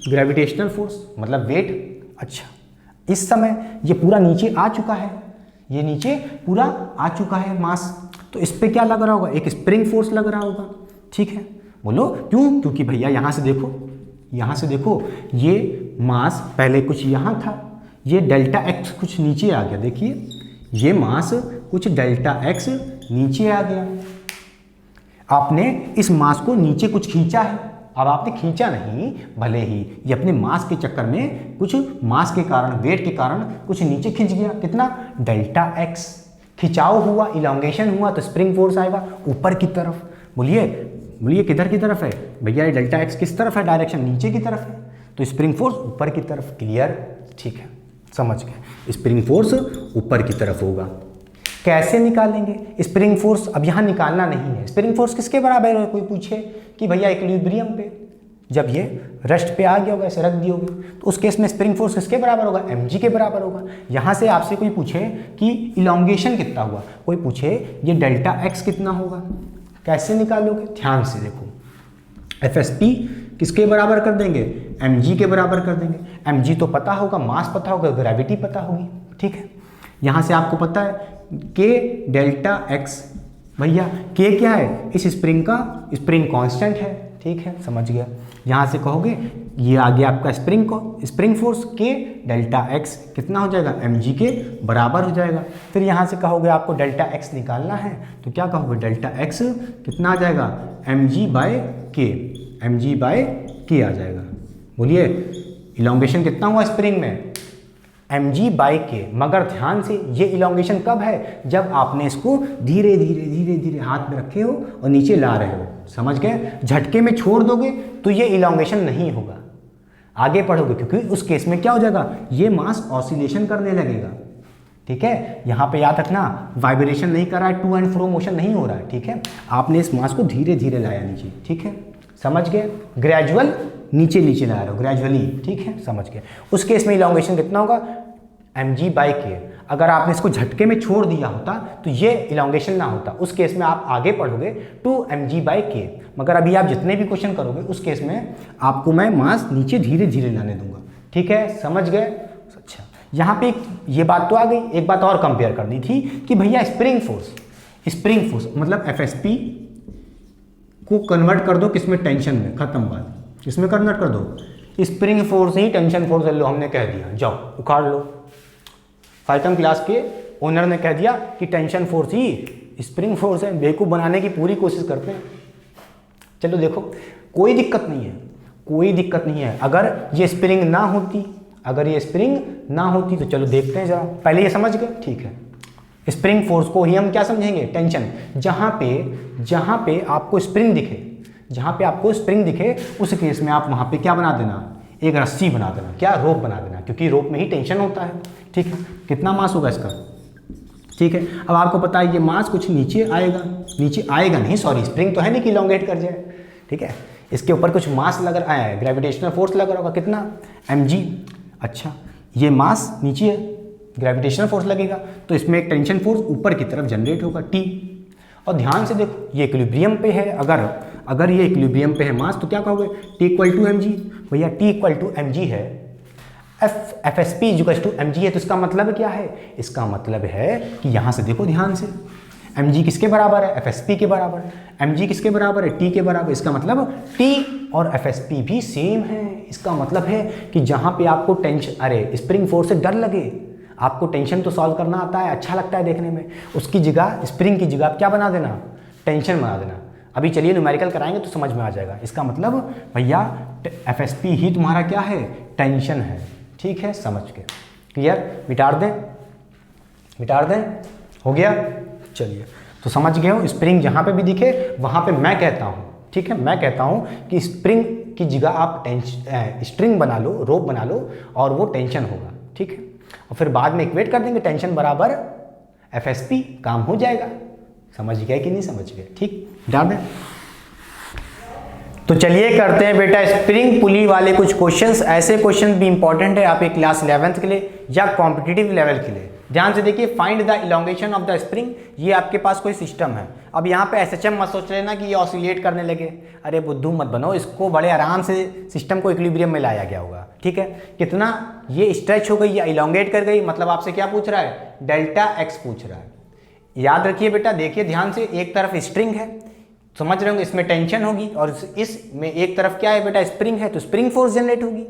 [SPEAKER 1] ग्रेविटेशनल फोर्स मतलब वेट। अच्छा, इस समय ये पूरा नीचे आ चुका है, ये नीचे पूरा आ चुका है मास, तो इस पे क्या लग रहा होगा, एक स्प्रिंग फोर्स लग रहा होगा, ठीक है। बोलो क्यों, क्योंकि भैया यहाँ से देखो ये मास पहले कुछ यहाँ था, ये डेल्टा एक्स कुछ नीचे आ गया, देखिए ये मास कुछ डेल्टा एक्स नीचे आ गया। आपने इस मास को नीचे कुछ खींचा है, अब आपने खींचा नहीं, भले ही ये अपने मास के चक्कर में कुछ मास के कारण, वेट के कारण कुछ नीचे खींच गया, कितना, डेल्टा एक्स। खिंचाव हुआ, इलोंगेशन हुआ, तो स्प्रिंग फोर्स आएगा ऊपर की तरफ। बोलिए किधर की तरफ है भैया, ये डेल्टा एक्स किस तरफ है, डायरेक्शन नीचे की तरफ है, तो स्प्रिंग फोर्स ऊपर की तरफ। क्लियर, ठीक है, समझ गए। स्प्रिंग फोर्स ऊपर की तरफ होगा। कैसे निकालेंगे स्प्रिंग फोर्स, अब यहाँ निकालना नहीं है। स्प्रिंग फोर्स किसके बराबर है, कोई पूछे कि भैया इक्विलिब्रियम पे, जब ये रेस्ट पे आ गया होगा, ऐसे रख दिए होगे, तो उस केस में स्प्रिंग फोर्स किसके बराबर होगा, mg के बराबर होगा। यहाँ से आपसे कोई पूछे कि इलोंगेशन कितना हुआ, कोई पूछे ये डेल्टा एक्स कितना होगा, कैसे निकालोगे, ध्यान से देखो। FSP किसके बराबर कर देंगे, mg के बराबर कर देंगे। mg तो पता होगा, मास पता होगा, ग्रेविटी पता होगी, ठीक है। यहाँ से आपको पता है k डेल्टा x, भैया k क्या है, इस स्प्रिंग का स्प्रिंग कांस्टेंट है, ठीक है, समझ गया। यहाँ से कहोगे ये आ गया आपका spring force k delta x कितना हो जाएगा, mg के बराबर हो जाएगा। फिर यहाँ से कहोगे आपको डेल्टा x निकालना है, तो क्या कहोगे, डेल्टा x कितना आ जाएगा, mg बाय k आ जाएगा। बोलिए इलोंगेशन कितना हुआ स्प्रिंग में, mg बाई के। मगर ध्यान से, ये इलोंगेशन कब है, जब आपने इसको धीरे धीरे हाथ में रखे हो और नीचे ला रहे हो, समझ गए। झटके में छोड़ दोगे तो ये इलोंगेशन नहीं होगा, आगे पढ़ोगे, क्योंकि उस केस में क्या हो जाएगा, ये मास ऑसिलेशन करने लगेगा, ठीक है। यहाँ पे याद रखना, वाइब्रेशन नहीं कर रहा है, टू एंड फ्रो मोशन नहीं हो रहा है, ठीक है। आपने इस मास को धीरे धीरे लाया नीचे, ठीक है, समझ गए। ग्रेजुअल नीचे ला रहे हो, ग्रेजुअली, ठीक है, समझ गए। उस केस में इलोंगेशन कितना होगा, mg बाई के। अगर आपने इसको झटके में छोड़ दिया होता तो ये इलोंगेशन ना होता, उस केस में आप आगे पढ़ोगे 2mg/k। मगर अभी आप जितने भी क्वेश्चन करोगे उस केस में आपको मैं मास नीचे धीरे धीरे लाने दूंगा। ठीक है, समझ गए? अच्छा, यहाँ पे ये बात तो आ गई। एक बात और कंपेयर करनी थी कि भैया स्प्रिंग फोर्स मतलब एफएसपी को कन्वर्ट कर दो किसमें, टेंशन में, खत्म बात। इसमें कन्वर्ट कर दो, स्प्रिंग फोर्स ही टेंशन फोर्स लो, हमने कह दिया, जाओ उखाड़ लो। फाइकम क्लास के ओनर ने कह दिया कि टेंशन फोर्स ही स्प्रिंग फोर्स है। बेवकूफ़ बनाने की पूरी कोशिश करते हैं। चलो देखो, कोई दिक्कत नहीं है। अगर ये स्प्रिंग ना होती तो चलो देखते हैं जरा। पहले ये समझ गए, ठीक है। स्प्रिंग फोर्स को ही हम क्या समझेंगे, टेंशन। जहाँ पे आपको स्प्रिंग दिखे उस केस में आप वहाँ पे क्या बना देना, एक रस्सी बना देना, क्या, रोप बना देना, क्योंकि रोप में ही टेंशन होता है। ठीक है, कितना मास होगा इसका, ठीक है। अब आपको पता है ये मास कुछ नीचे आएगा नहीं, सॉरी, स्प्रिंग तो है नहीं कि इलोंगेट कर जाए। ठीक है, इसके ऊपर कुछ मास लग रहा है, ग्रेविटेशनल फोर्स लग रहा होगा, कितना, mg। अच्छा, ये मास नीचे है, ग्रेविटेशनल फोर्स लगेगा तो इसमें एक टेंशन फोर्स ऊपर की तरफ जनरेट होगा, T। और ध्यान से देखो, ये इक्विलिब्रियम पे है। अगर ये इक्विलिब्रियम पे है मास तो क्या कहोगे, T = mg। भैया T = mg है, FSP = mg है, तो इसका मतलब क्या है, इसका मतलब है कि यहाँ से देखो ध्यान से, mg किसके बराबर है, FSP के बराबर है। mg किसके बराबर है, T के बराबर। इसका मतलब T और FSP भी सेम है। इसका मतलब है कि जहाँ पे आपको स्प्रिंग फोर्स से डर लगे, आपको टेंशन तो सॉल्व करना आता है, अच्छा लगता है देखने में, उसकी जगह, स्प्रिंग की जगह क्या बना देना, टेंशन बना देना। अभी चलिए न्यूमेरिकल कराएंगे तो समझ में आ जाएगा। इसका मतलब भैया FSP ही तुम्हारा क्या है, टेंशन है। ठीक है, समझ के, क्लियर? मिटार दें, हो गया? चलिए, तो समझ गए हो, स्प्रिंग जहाँ पे भी दिखे वहाँ पे मैं कहता हूँ, ठीक है, मैं कहता हूँ कि स्प्रिंग की जगह आप स्ट्रिंग बना लो, रोप बना लो, और वो टेंशन होगा। ठीक है, और फिर बाद में इक्वेट कर देंगे, टेंशन बराबर FSP, काम हो जाएगा। समझ गए कि नहीं समझ गए? ठीक, डाल दें। तो चलिए करते हैं बेटा स्प्रिंग पुली वाले कुछ क्वेश्चंस। ऐसे क्वेश्चन भी इंपॉर्टेंट है आपके क्लास 11th के लिए या कॉम्पिटिटिव लेवल के लिए। ध्यान से देखिए, find the elongation of the spring. ये आपके पास कोई सिस्टम है। अब यहाँ पे SHM मत सोच लेना कि ये ऑसिलेट करने लगे, अरे बुद्धू मत बनो, इसको बड़े आराम से सिस्टम को इक्विलिब्रियम में लाया गया होगा। ठीक है, कितना ये स्ट्रेच हो गई या इलोंगेट कर गई, मतलब आपसे क्या पूछ रहा है, डेल्टा x पूछ रहा है। याद रखिए बेटा, देखिए ध्यान से, एक तरफ स्ट्रिंग है, समझ रहे होंगे, इसमें टेंशन होगी, और इसमें एक तरफ क्या है बेटा, स्प्रिंग है, तो स्प्रिंग फोर्स जनरेट होगी।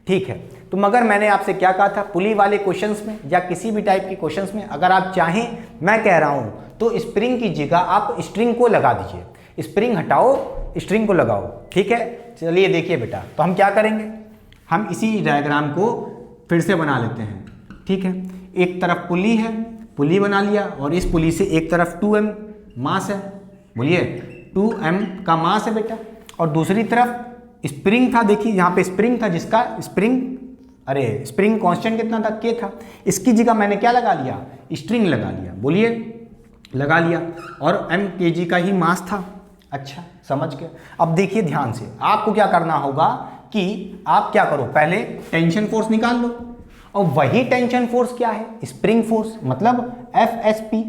[SPEAKER 1] ठीक है, तो मगर मैंने आपसे क्या कहा था, पुली वाले क्वेश्चंस में या किसी भी टाइप के क्वेश्चंस में अगर आप चाहें, मैं कह रहा हूं, तो स्प्रिंग की जगह आप स्ट्रिंग को लगा दीजिए। स्प्रिंग हटाओ, स्ट्रिंग को लगाओ। ठीक है, चलिए देखिए बेटा, तो हम क्या करेंगे, हम इसी डायग्राम को फिर से बना लेते हैं। ठीक है, एक तरफ पुली है, पुली बना लिया, और इस पुली से एक तरफ 2m मास है, बोलिए 2m का मास है बेटा, और दूसरी तरफ स्प्रिंग था। देखिए यहाँ पे स्प्रिंग था, जिसका स्प्रिंग कांस्टेंट कितना था, k था। इसकी जगह मैंने क्या लगा लिया, स्ट्रिंग लगा लिया, बोलिए, लगा लिया, और m kg का ही मास था। अच्छा, समझ गए? अब देखिए ध्यान से, आपको क्या करना होगा कि आप क्या करो, पहले टेंशन फोर्स निकाल लो, और वही टेंशन फोर्स क्या है, स्प्रिंग फोर्स, मतलब FSP।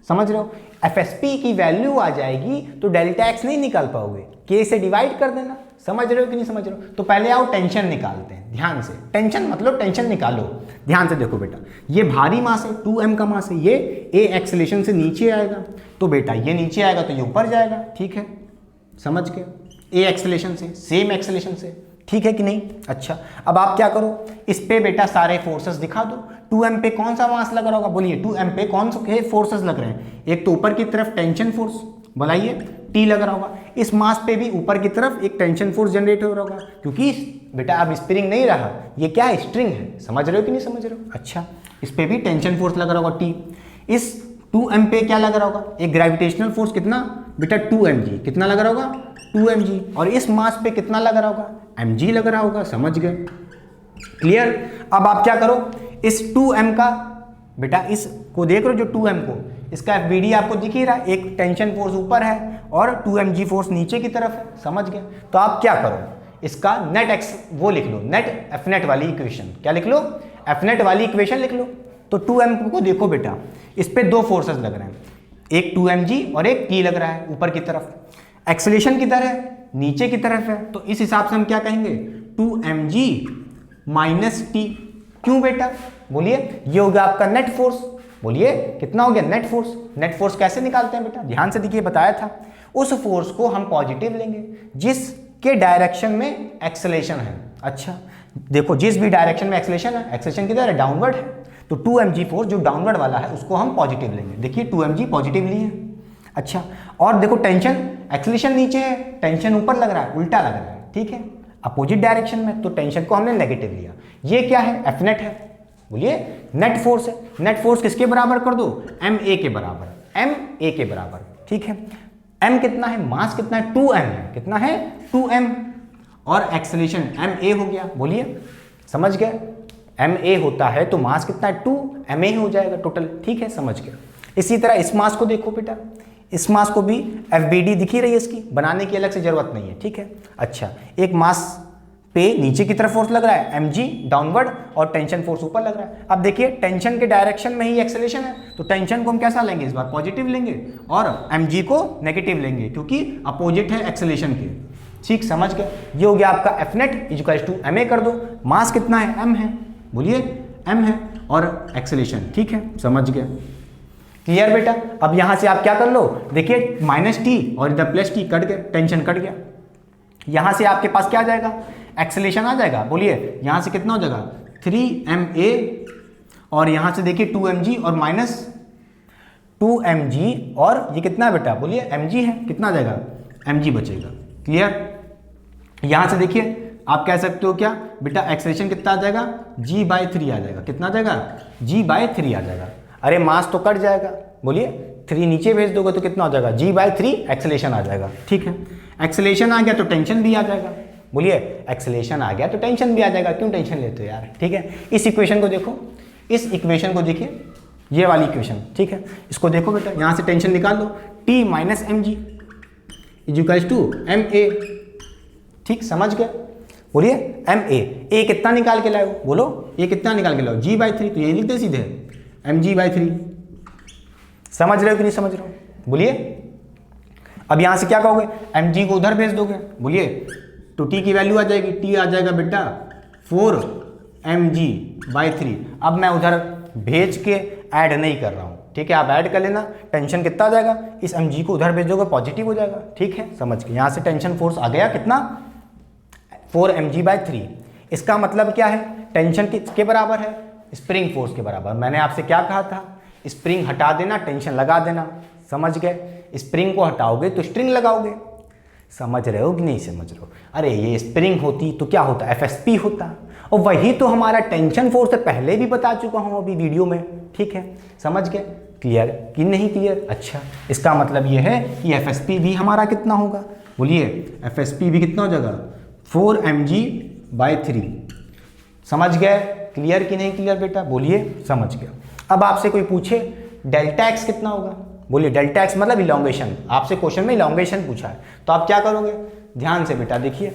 [SPEAKER 1] समझ रहे हो, FSP की वैल्यू आ जाएगी तो डेल्टा x नहीं निकाल पाओगे, k से डिवाइड कर देना। समझ रहे हो कि नहीं समझ रहे हो? तो पहले आओ टेंशन निकालते हैं। ध्यान से, टेंशन मतलब टेंशन निकालो। ध्यान से देखो बेटा, ये भारी मास है, 2m का मास है, ये a एक्सेलेरेशन से नीचे आएगा, तो बेटा ये नीचे आएगा तो ये ऊपर जाएगा। ठीक है, समझ के, a एक्सेलेरेशन से, सेम एक्सेलेरेशन से। ठीक है कि नहीं? अच्छा, अब आप क्या करो, इस पे बेटा सारे फोर्सेस दिखा दो। 2m पे कौन सा मास लग रहा होगा, बोलिए 2m पे कौन से फोर्सेस लग रहे हैं, एक तो ऊपर की तरफ टेंशन फोर्स, बोलाइए, T लग रहा होगा। इस मास पे भी ऊपर की तरफ एक टेंशन फोर्स जनरेट हो रहा होगा, क्योंकि बेटा अब स्प्रिंग नहीं रहा, ये क्या है, स्ट्रिंग है। समझ रहे हो कि नहीं समझ रहे हो? अच्छा, इस पे भी टेंशन फोर्स लग रहा होगा T। इस 2m पे क्या लग रहा होगा, एक ग्रेविटेशनल फोर्स, कितना बेटा, 2mg, कितना लग रहा होगा, 2mg, और इस मास पे कितना लग रहा होगा, mg लग रहा होगा। समझ गए? क्लियर? अब आप क्या करो, इस 2m का बेटा, इसको देख रहे हो, जो 2m को, इसका FBD आपको दिख ही रहा है, एक टेंशन फोर्स ऊपर है और 2mg फोर्स नीचे की तरफ है। समझ गए? तो आप क्या करो, इसका नेट एक्स वो लिख लो, नेट Fnet वाली इक्वेशन, क्या लिख लो, Fnet वाली इक्वेशन लिख लो। तो 2m को देखो बेटा, इस पे दो फोर्सेस लग रहे हैं, एक 2mg और एक t लग रहा है ऊपर की तरफ। एक्सेलेरेशन किधर है? नीचे की तरफ है, तो इस हिसाब से हम क्या कहेंगे 2mg माइनस t। क्यों बेटा? बोलिए, ये हो गया आपका नेट फोर्स। बोलिए कितना हो गया नेट फोर्स। नेट फोर्स कैसे निकालते हैं बेटा? ध्यान से देखिए, बताया था। उस फोर्स को हम पॉजिटिव लेंगे जिसके डायरेक्शन में एक्सेलेरेशन है। अच्छा देखो, जिस भी डायरेक्शन में एक्सेलेरेशन है, एक्सेलेरेशन किधर है? डाउनवर्ड है, तो 2mg फोर्स जो डाउनवर्ड वाला है उसको हम पॉजिटिव लेंगे। देखिए 2mg पॉजिटिव लिए हैं। अच्छा, और देखो टेंशन, एक्सेलेरेशन नीचे है, टेंशन ऊपर लग रहा है, उल्टा लग रहा है, ठीक है, अपोजिट डायरेक्शन में, तो टेंशन को हमने नेगेटिव लिया। ये क्या है? एफ नेट है। बोलिए नेट फोर्स है। नेट फोर्स किसके बराबर कर दो? ma के बराबर, ma के बराबर, ठीक है। m कितना है? मास कितना है? 2m है। कितना है? 2m। और एक्सेलेरेशन ma हो गया। बोलिए समझ गए, ma होता है तो मास कितना है? 2ma हो जाएगा टोटल, ठीक है, समझ गए। इसी तरह इस मास को देखो बेटा, इस मास को भी FBD दिखी रही है, इसकी बनाने की अलग से जरूरत नहीं है, ठीक है। अच्छा, एक मास पे नीचे की तरफ फोर्स लग रहा है mg डाउनवर्ड और टेंशन फोर्स ऊपर लग रहा है। अब देखिए टेंशन के डायरेक्शन में ही एक्सेलेरेशन है, तो टेंशन को हम कैसा लेंगे? इस बार पॉजिटिव लेंगे और mg को नेगेटिव लेंगे क्योंकि अपोजिट है एक्सेलेरेशन के, ठीक, समझ गए। ये हो गया आपका F net equals to ma कर दो। मास कितना है? m है। बोलिए m है और एक्सेलेरेशन, ठीक है, समझ गए। क्लियर बेटा? अब यहां से आप क्या कर लो, देखिए माइनस टी और इधर प्लस टी कट गए, टेंशन कट गया। यहां से आपके पास क्या आ जाएगा? एक्सेलेरेशन आ जाएगा। बोलिए यहां से कितना हो जाएगा? 3ma और यहां से देखिए 2mg और माइनस 2mg और ये कितना है बेटा? बोलिए mg है, कितना आ जाएगा? mg बचेगा। क्लियर? यहां से देखिए आप कह सकते हो क्या बेटा, एक्सेलेरेशन कितना आ जाएगा? g/3 आ जाएगा। कितना आ जाएगा? g/3 आ जाएगा। अरे मास तो कट जाएगा, बोलिए 3 नीचे भेज दोगे तो कितना हो जाएगा? g/3 एक्सेलेरेशन आ जाएगा, ठीक है। एक्सेलेरेशन आ गया तो टेंशन भी आ जाएगा। बोलिए एक्सेलेरेशन आ गया तो टेंशन भी आ जाएगा, क्यों टेंशन लेते हो यार, ठीक है। इस इक्वेशन को देखो, इस इक्वेशन को देखिए, ये वाली इक्वेशन, ठीक है, इसको देखो बेटा, यहां से टेंशन निकाल लो, t minus mg equals to ma, ठीक, समझ गए। बोलिए ma, a कितना निकाल के लाए हो? बोलो ये कितना निकाल के लाओ? g/3, तो ये लिखते सीधे mg/3। समझ रहे हो कि नहीं समझ रहे हो? बोलिए अब यहां से क्या कहोगे? mg को उधर भेज दोगे। बोलिए तो t की वैल्यू आ जाएगी, t आ जाएगा बेटा 4mg/3। अब मैं उधर भेज के ऐड नहीं कर रहा हूं, ठीक है, आप ऐड कर लेना। टेंशन कितना आ जाएगा? इस mg को उधर भेज दोगे, पॉजिटिव हो जाएगा, ठीक है, समझ के। यहां से टेंशन फोर्स आ गया कितना? 4mg/3। इसका मतलब क्या है? टेंशन किसके बराबर है? स्प्रिंग फोर्स के बराबर। मैंने आपसे क्या कहा था? स्प्रिंग हटा देना, टेंशन लगा देना, समझ गए। स्प्रिंग को हटाओगे तो स्ट्रिंग लगाओगे, समझ रहे हो कि नहीं समझ रहे हो? अरे ये स्प्रिंग होती तो क्या होता? FSP होता, और वही तो हमारा टेंशन फोर्स है, पहले भी बता चुका हूं अभी वीडियो में, ठीक है, समझ गए। क्लियर कि नहीं क्लियर? अच्छा, इसका मतलब ये है कि FSP भी हमारा कितना होगा? बोलिए FSP भी कितना हो जाएगा? 4mg/3। समझ गए? क्लियर कि नहीं क्लियर बेटा? बोलिए समझ गया। अब आपसे कोई पूछे डेल्टा एक्स कितना होगा? बोलिए डेल्टा एक्स मतलब इलॉन्गेशन, आपसे क्वेश्चन में इलॉन्गेशन पूछा है, तो आप क्या करोगे? ध्यान से बेटा देखिए,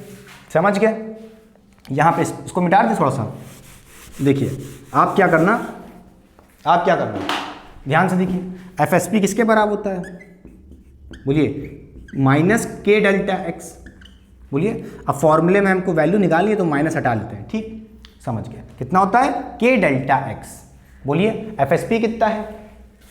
[SPEAKER 1] समझ गए। यहाँ पे इसको मिटा दे थोड़ा सा, देखिए आप क्या करना, ध्यान से देखिए, FSP किसके बराबर होता है? बोलिए माइनस के डेल्टा एक्स। बोलिए अब फॉर्मूले में हमको वैल्यू निकालनी है तो माइनस हटा लेते हैं, ठीक, समझ गए। कितना होता है? के डेल्टा एक्स। बोलिए FSP कितना है?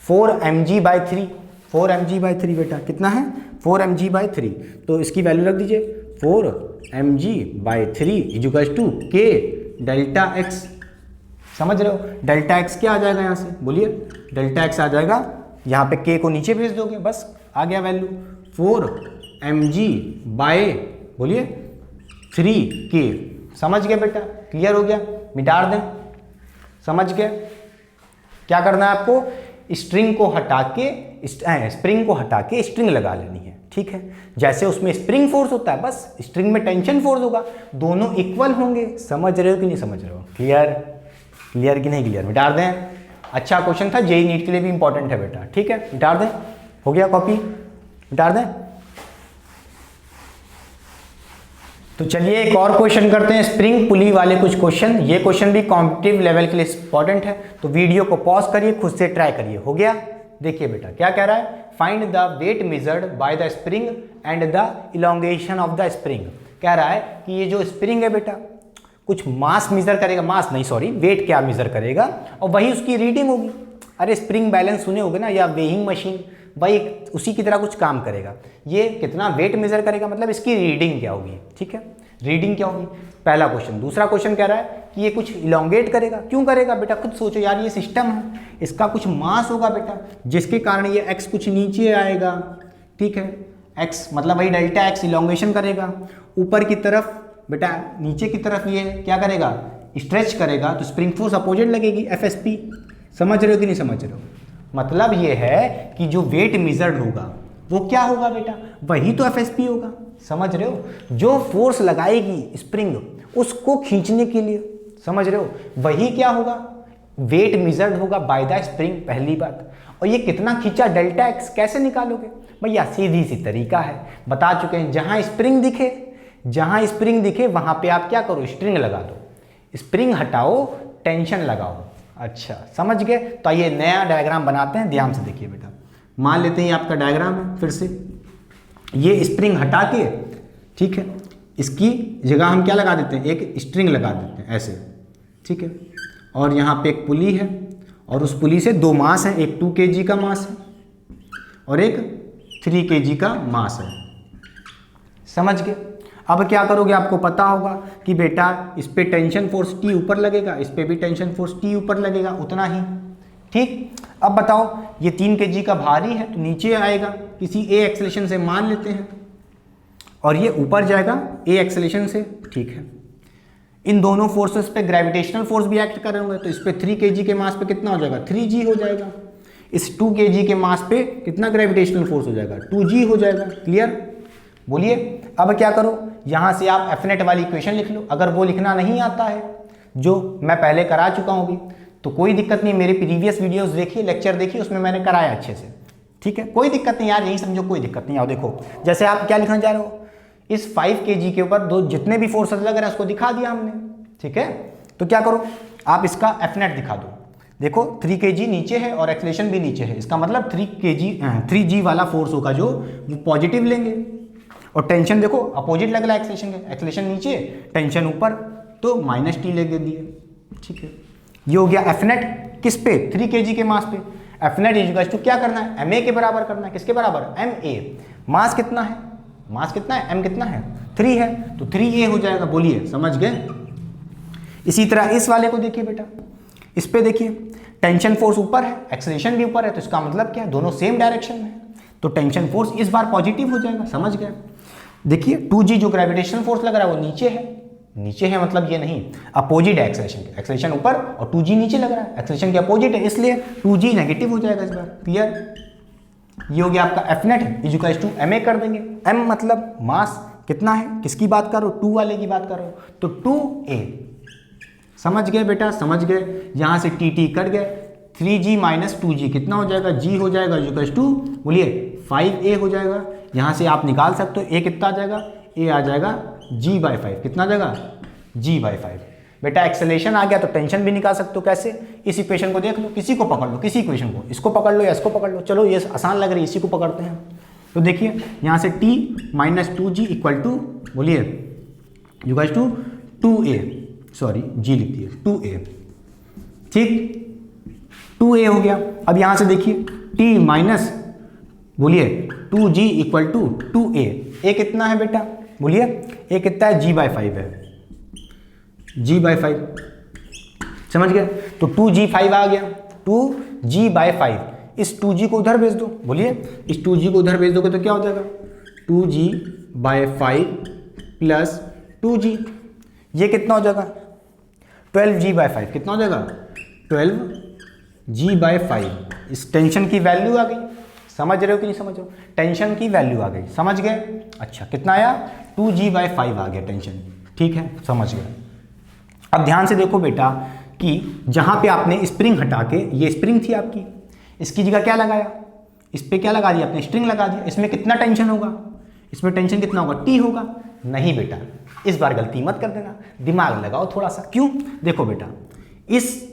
[SPEAKER 1] 4mg/3। 4mg/3 बेटा कितना है? 4mg/3। तो इसकी वैल्यू रख दीजिए 4mg/3 इक्वल्स टू के डेल्टा एक्स। समझ रहे हो? डेल्टा एक्स क्या आ जाएगा यहाँ से? बोलिए डेल्टा एक्स आ जाएगा, यहाँ पे के को नीचे भेज दोगे, बस आ गया वैल्यू 4mg/, बोलिए 3k। समझ गए बेटा? क्लियर हो गया? मिटा दें, समझ गए? क्या करना है आपको? स्ट्रिंग को हटा के स्प्रिंग को हटा के स्ट्रिंग लगा लेनी है, ठीक है। जैसे उसमें स्प्रिंग फोर्स होता है, बस स्ट्रिंग में टेंशन फोर्स होगा, दोनों इक्वल होंगे। समझ रहे हो कि नहीं समझ रहे हो? क्लियर? क्लियर कि नहीं क्लियर? मिटा दें। अच्छा क्वेश्चन था, जेईई नीट के लिए भी इंपॉर्टेंट है बेटा, ठीक है, मिटा दें। हो गया कॉपी? मिटा दें। तो चलिए एक और क्वेश्चन करते हैं, स्प्रिंग पुली वाले कुछ क्वेश्चन। ये क्वेश्चन भी कॉम्पिटिटिव लेवल के लिए इंपॉर्टेंट है, तो वीडियो को पॉज करिए, खुद से ट्राई करिए। हो गया? देखिए बेटा क्या कह रहा है, find the weight measured by the spring and the elongation of the spring. कह रहा है कि ये जो स्प्रिंग है बेटा कुछ मास मेजर करेगा, मास नहीं सॉरी वेट क्या मेजर करेगा, और वही उसकी रीडिंग होगी। अरे स्प्रिंग बैलेंस सुने होगे ना, या वेइंग मशीन, वही उसी की तरह कुछ काम करेगा। ये कितना वेट मेजर करेगा, मतलब इसकी रीडिंग क्या होगी। ठीक है, रीडिंग क्या होगी, पहला क्वेश्चन। दूसरा क्वेश्चन कह रहा है कि ये कुछ इलोंगेट करेगा। क्यों करेगा बेटा, खुद सोचो यार, ये सिस्टम है, इसका कुछ मास होगा बेटा, जिसके कारण ये एक्स कुछ नीचे आएगा। ठीक है, एक्स मतलब वही डेल्टा एक्स इलोंगेशन करेगा। ऊपर की तरफ बेटा, नीचे की तरफ ये क्या करेगा, स्ट्रेच करेगा, तो स्प्रिंग फोर्स अपोजिट लगेगी, FSP। समझ रहे हो कि नहीं समझ रहे हो? मतलब ये है कि जो वेट मेजर्ड होगा वो क्या होगा बेटा, वही तो FSP होगा। समझ रहे हो? जो फोर्स लगाएगी स्प्रिंग उसको खींचने के लिए, समझ रहे हो, वही क्या होगा, वेट मेजर्ड होगा बाय द स्प्रिंग, पहली बात। और ये कितना खींचा, डेल्टा एक्स, कैसे निकालोगे भैया, सीधी सी तरीका है, बता चुके हैं। जहां स्प्रिंग दिखे वहां पे आप क्या करो, स्ट्रिंग लगा दो। स्प्रिंग हटाओ, टेंशन लगाओ। अच्छा समझ गए? तो ये नया डायग्राम बनाते हैं, ध्यान से देखिए बेटा। मान लेते हैं ये आपका डायग्राम है, फिर से ये स्प्रिंग हटा के, ठीक है, इसकी जगह हम क्या लगा देते हैं, एक स्ट्रिंग लगा देते हैं ऐसे। ठीक है, और यहाँ पे एक पुली है, और उस पुली से दो मास हैं, एक 2 kg का मास है और एक 3 kg का मास है। समझ गए? अब क्या करोगे, आपको पता होगा कि बेटा इस पे टेंशन फोर्स T ऊपर लगेगा, इस पे भी टेंशन फोर्स T ऊपर लगेगा, उतना ही। ठीक, अब बताओ ये 3 kg का भारी है तो नीचे आएगा किसी A एक्सेलेरेशन से, मान लेते हैं, और ये ऊपर जाएगा A एक्सेलेरेशन से। ठीक है, इन दोनों फोर्सेस पे ग्रेविटेशनल फोर्स भी एक्ट कर रहे होंगे, तो इस पे 3 kg के मास पे कितना हो जाएगा, 3g हो जाएगा। इस 2 kg के मास पे कितना ग्रेविटेशनल फोर्स हो जाएगा, 2g हो जाएगा। क्लियर? बोलिए। अब क्या करो, यहां से आप एफनेट वाली इक्वेशन लिख लो। अगर वो लिखना नहीं आता है, जो मैं पहले करा चुका हूं भी, तो कोई दिक्कत नहीं, मेरे प्रीवियस वीडियोस देखिए, लेक्चर देखिए, उसमें मैंने कराया अच्छे से। ठीक है, कोई दिक्कत नहीं यार, यही समझो, कोई दिक्कत नहीं। आओ देखो, जैसे आप क्या लिखना चाह रहे हो, इस 5 kg के ऊपर दो जितने भी फोर्सेस लग रहे हैं उसको दिखा दिया हमने। ठीक है, तो क्या करो, आप इसका एफनेट दिखा दो। देखो 3 kg नीचे है और एक्सेलेरेशन भी नीचे है, इसका मतलब 3g वाला फोर्स होगा जो वो पॉजिटिव लेंगे, और टेंशन देखो अपोजिट लग रहा है एक्सेलेरेशन के, एक्सेलेरेशन नीचे टेंशन ऊपर, तो -T लेके दिए। ठीक है, ये हो गया एफनेट किस पे, 3 kg के मास पे। एफनेट इक्वल्स टू क्या करना है, ma के बराबर करना है। किसके बराबर, ma। मास कितना है, मास कितना है, m कितना है, 3 है, तो 3a हो जाएगा। बोलिए, समझ गए? इसी तरह इस वाले को देखिए बेटा, इस पे देखिए टेंशन फोर्स ऊपर है, एक्सेलेरेशन भी ऊपर है, तो इसका मतलब क्या है, दोनों सेम डायरेक्शन में, तो टेंशन फोर्स इस बार पॉजिटिव हो जाएगा। समझ गए? देखिए 2g जो ग्रेविटेशनल फोर्स लग रहा है वो नीचे है, नीचे है मतलब ये नहीं, अपोजिट है एक्सेलेरेशन के, एक्सेलेरेशन ऊपर और 2g नीचे लग रहा है, एक्सेलेरेशन के अपोजिट है, इसलिए 2g नेगेटिव हो जाएगा इस बार। क्लियर? ये हो गया आपका एफनेट इक्वल्स टू ma कर देंगे। m मतलब मास कितना है, किसकी बात कर रहे हो, 2 वाले की बात कर रहे हो, तो 2a। समझ गए बेटा, समझ गए? यहां से tt कट गए, 3g - 2g कितना हो जाएगा, g हो जाएगा इक्वल्स टू, बोलिए 5a हो जाएगा। यहां से आप निकाल सकते हो a कितना आ जाएगा, a आ जाएगा g/5, कितना आ जाएगा, g/5। बेटा एक्सेलेरेशन आ गया तो टेंशन भी निकाल सकते हो। कैसे, इस इक्वेशन को देख लो, किसी को पकड़ लो, किसी इक्वेशन को, इसको पकड़ लो या इसको पकड़ लो, चलो ये आसान लग रही है, इसी को पकड़ते हैं। तो देखिए यहाँ से t - 2g इक्वल टू, बोलिए equal to 2a, sorry g लिख दिए 2a। ठीक, 2a हो गया। अब यहाँ से देखिए t माइनस, बोलिए 2g equal to 2a, a कितना है बेटा, बोलिए a कितना है, g/5 है, g/5। समझ गए? तो 2g5 आ गया, 2g/5। इस 2g को उधर भेज दो, बोलिए इस 2g को उधर भेज दोगे तो क्या हो जाएगा, 2g/5 प्लस 2g, ये कितना हो जाएगा, 12g/5। कितना हो जाएगा, 12g/5। इस टेंशन की वैल्यू आ गई। समझ रहे हो कि नहीं समझ रहे हो, टेंशन की वैल्यू आ गई। समझ गए? अच्छा, कितना आया, 2g/5 आ गया टेंशन। ठीक है, समझ गए? अब ध्यान से देखो बेटा कि जहां पे आपने स्प्रिंग हटा के, ये स्प्रिंग थी आपकी, इसकी जगह क्या लगाया, इस पे क्या लगा दिया आपने, स्ट्रिंग लगा दिया। इसमें कितना टेंशन होगा, इसमें टेंशन कितना होगा, T होगा। नहीं बेटा, इस बार गलती मत कर देना, दिमाग लगाओ थोड़ा सा। क्यों? देखो बेटा, इस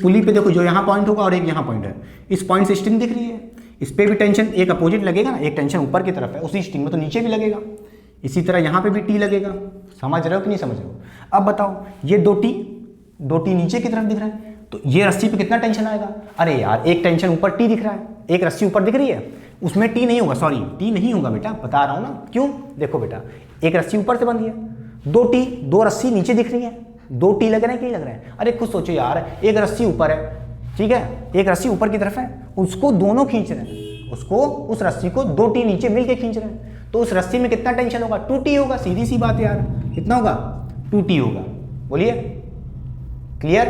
[SPEAKER 1] पुली पे देखो, जो यहाँ पॉइंट होगा और एक यहाँ पॉइंट है, इस पॉइंट से स्ट्रिंग दिख रही है, इस पे भी टेंशन एक अपोजिट लगेगा ना, एक टेंशन ऊपर की तरफ है, उसी स्ट्रिंग में तो नीचे भी लगेगा। इसी तरह यहाँ पे भी टी लगेगा। समझ रहे हो कि नहीं समझ रहे हो? अब बताओ, ये दो टी नीचे की तरफ दिख रहा है, तो ये रस्सी पे कितना टेंशन आएगा? अरे यार, एक टेंशन ऊपर टी दिख रहा है, एक रस्सी ऊपर दिख रही है, उसमें टी नहीं होगा, सॉरी टी नहीं होगा बेटा, बता रहा हूँ ना। क्यों? देखो बेटा, एक रस्सी ऊपर से बंध गया, दो रस्सी नीचे दिख रही है, दो टी लग रहे हैं कि नहीं लग रहे हैं? अरे खुद सोचो यार, एक रस्सी ऊपर है, ठीक है, एक रस्सी ऊपर की तरफ है, उसको दोनों खींच रहे हैं, उस रस्सी को दो टी नीचे मिलके खींच रहे हैं, तो उस रस्सी में कितना टेंशन होगा? 2T होगा, सीधी सी बात है यार, कितना होगा? 2T होगा। बोलिए, क्लियर?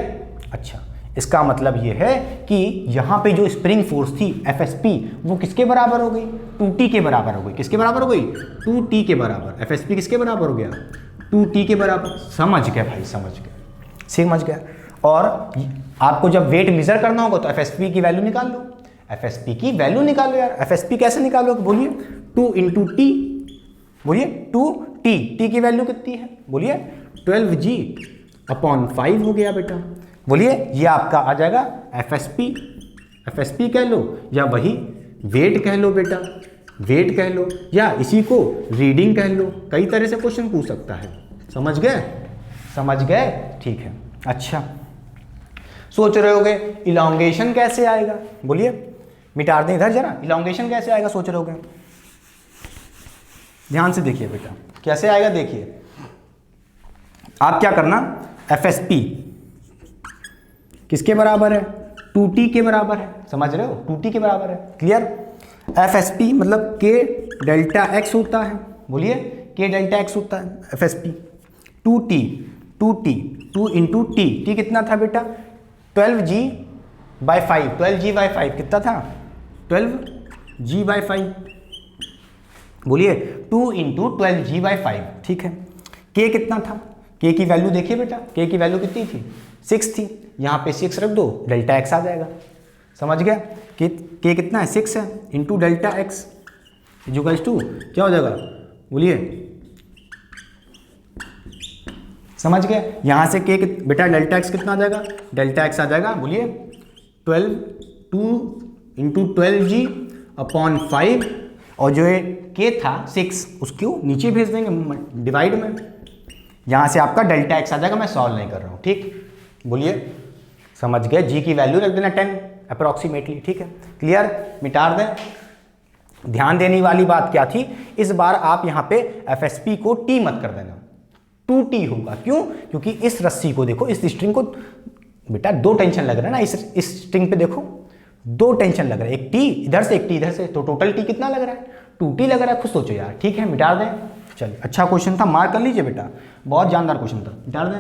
[SPEAKER 1] अच्छा, इसका मतलब ये है कि यहाँ पे जो स्प्रिंग फोर्स थी FSP, वो किसके बराबर हो गई? 2T के बराबर हो गई। किसके बराबर हो गई? 2T के बराबर। FSP किसके बराबर हो गया? 2T के बराबर। समझ गया भाई, समझ गया। और आपको जब वेट मेजर करना होगा तो FSP की वैल्यू निकाल लो, FSP की वैल्यू निकालो यार। FSP कैसे निकालोगे? बोलिए, 2 × T, बोलिए 2T, T की वैल्यू कितनी है? बोलिए 12G/5 हो गया बेटा। बोलिए, ये आपका आ जाएगा FSP कह लो, या वही वेट कह लो बेटा, वेट कह लो, या इसी को रीडिंग कह लो। कई तरह से क्वेश्चन पूछ सकता है। समझ गए? ठीक है। अच्छा, सोच रहे होगे इलॉन्गेशन कैसे आएगा? बोलिए, मिटा दें इधर जरा, इलॉन्गेशन कैसे आएगा सोच रहे होगे? ध्यान से देखिए बेटा, कैसे आएगा देखिए। आप क्या करना, FSP किसके बराबर है? 2T के बराबर है। समझ रहे हो? 2T के बराबर है। क्लियर? FSP मतलब K∆X होता है। बोलिए, K∆X होता है FSP। 2T 2 × T, T कितना था बेटा? 12G/5। 12G/5 कितना था? 12G/5। बोलिए, 2 × 12G/5, ठीक है। K कितना था? K की वैल्यू देखिए बेटा, K की वैल्यू कितनी थी? 6 थी। यहाँ पे 6 रख दो, ∆x आ जाएगा। समझ गया? K कितना है? 6 है, इंटू ∆x इक्वल्स टू क्या हो जाएगा? बोलिए, समझ गए? यहाँ से बेटा ∆x कितना आ जाएगा? ∆x आ जाएगा, बोलिए 2 × 12G/5, और जो ये K था 6, उसको नीचे भेज देंगे डिवाइड में। यहाँ से आपका ∆x आ जाएगा। मैं सॉल्व नहीं कर रहा हूँ, ठीक? बोलिए, समझ गए? G की वैल्यू रख देना 10 अप्रॉक्सीमेटली, ठीक है। क्लियर? मिटा दें। ध्यान देने वाली बात क्या थी, इस बार आप यहाँ पे FSP को T मत कर देना, 2T होगा। क्यों? क्योंकि इस रस्सी को देखो, इस स्ट्रिंग को बेटा 2 टेंशन लग रहा है ना, इस स्ट्रिंग पे देखो 2 टेंशन लग रहा है, एक T इधर से, एक T इधर से, तो टोटल T कितना लग रहा है? 2T लग रहा है। खुद सोचो यार, ठीक है, मिटा दें। चलिए, अच्छा क्वेश्चन था, मार्क कर लीजिए बेटा, बहुत जानदार क्वेश्चन था, मिटा दें।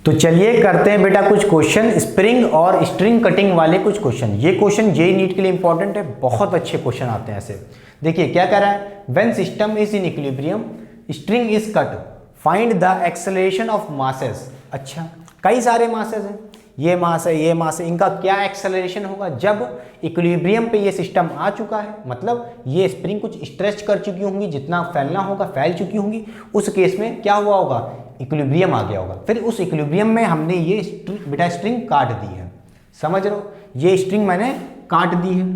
[SPEAKER 1] तो चलिए करते हैं बेटा कुछ क्वेश्चन, स्प्रिंग और स्ट्रिंग कटिंग वाले कुछ क्वेश्चन। ये क्वेश्चन JEE नीट के लिए इंपॉर्टेंट है, बहुत अच्छे क्वेश्चन आते हैं ऐसे। देखिए क्या कह रहा है, when system is in equilibrium string is cut, find the acceleration of masses. अच्छा, कई सारे मासेस हैं, ये मास है, ये मास है, इनका क्या एक्सेलरेशन होगा जब इक्विलिब्रियम पे ये सिस्टम आ चुका है? मतलब ये स्प्रिंग कुछ स्ट्रेच कर चुकी होंगी, जितना फैलना होगा फैल चुकी होंगी, उस केस में क्या हुआ होगा? इक्विलिब्रियम आ गया होगा। फिर उस इक्विलिब्रियम में हमने ये बेटा स्ट्रिंग काट दी है। समझ रहे हो? ये स्ट्रिंग मैंने काट दी है,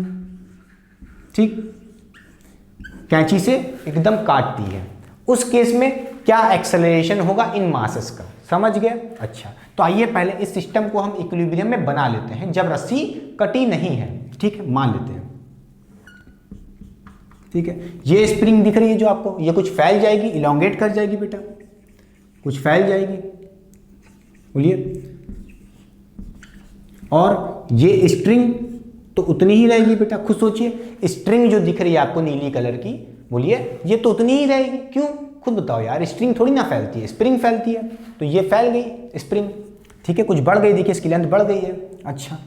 [SPEAKER 1] ठीक, कैंची से एकदम काट दी है। उस केस में क्या एक्सेलरेशन होगा इन मासेस का? समझ गए? अच्छा, तो आइए पहले इस सिस्टम को हम इक्विलिब्रियम में बना लेते हैं जब रस्सी कटी नहीं है, ठीक है, मान लेते हैं, ठीक है। ये स्प्रिंग दिख रही है जो आपको, ये कुछ फैल जाएगी, इलोंगेट कर जाएगी बेटा, कुछ फैल जाएगी, बोलिए, और ये स्ट्रिंग तो उतनी ही रहेगी बेटा। खुद सोचिए, स्ट्रिंग जो दिख रही है आपको नीली कलर की, बोलिए, ये तो उतनी ही रहेगी। क्यों? खुद बताओ यार, स्ट्रिंग थोड़ी ना फैलती है, स्प्रिंग फैलती है, तो ये फैल गई स्प्रिंग, ठीक है, कुछ बढ़ गई, देखिए इसकी लेंथ बढ़ गई है। अच्छा,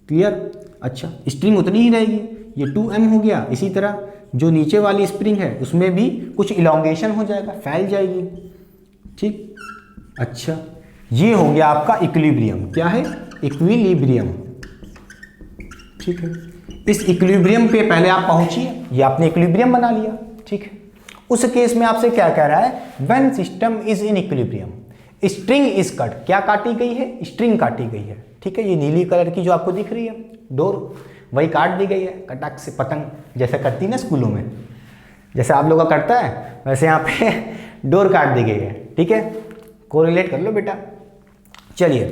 [SPEAKER 1] क्लियर? अच्छा, स्ट्रिंग उतनी ही रहेगी, ये 2m हो गया। इसी तरह जो नीचे वाली स्प्रिंग है उसमें भी कुछ इलोंगेशन हो जाएगा, फैल जाएगी, ठीक। अच्छा, ये हो गया आपका इक्विलिब्रियम। क्या है? इक्विलिब्रियम, ठीक है। इस इक्विलिब्रियम पे पहले आप पहुंचिए, ये आपने इक्विलिब्रियम बना लिया, ठीक है। उस केस में आपसे क्या कह रहा है, when system is in equilibrium string is cut, क्या काटी गई है, स्ट्रिंग काटी गई है, ठीक है। ये नीली कलर की जो आपको दिख रही है डोर, वही काट दी गई है, कटाक से पतंग जैसे करती है ना स्कूलों में, जैसे आप लोगों का करता है वैसे यहाँ पे डोर काट दी गई है, ठीक है। कोरिलेट कर लो बेटा। चलिए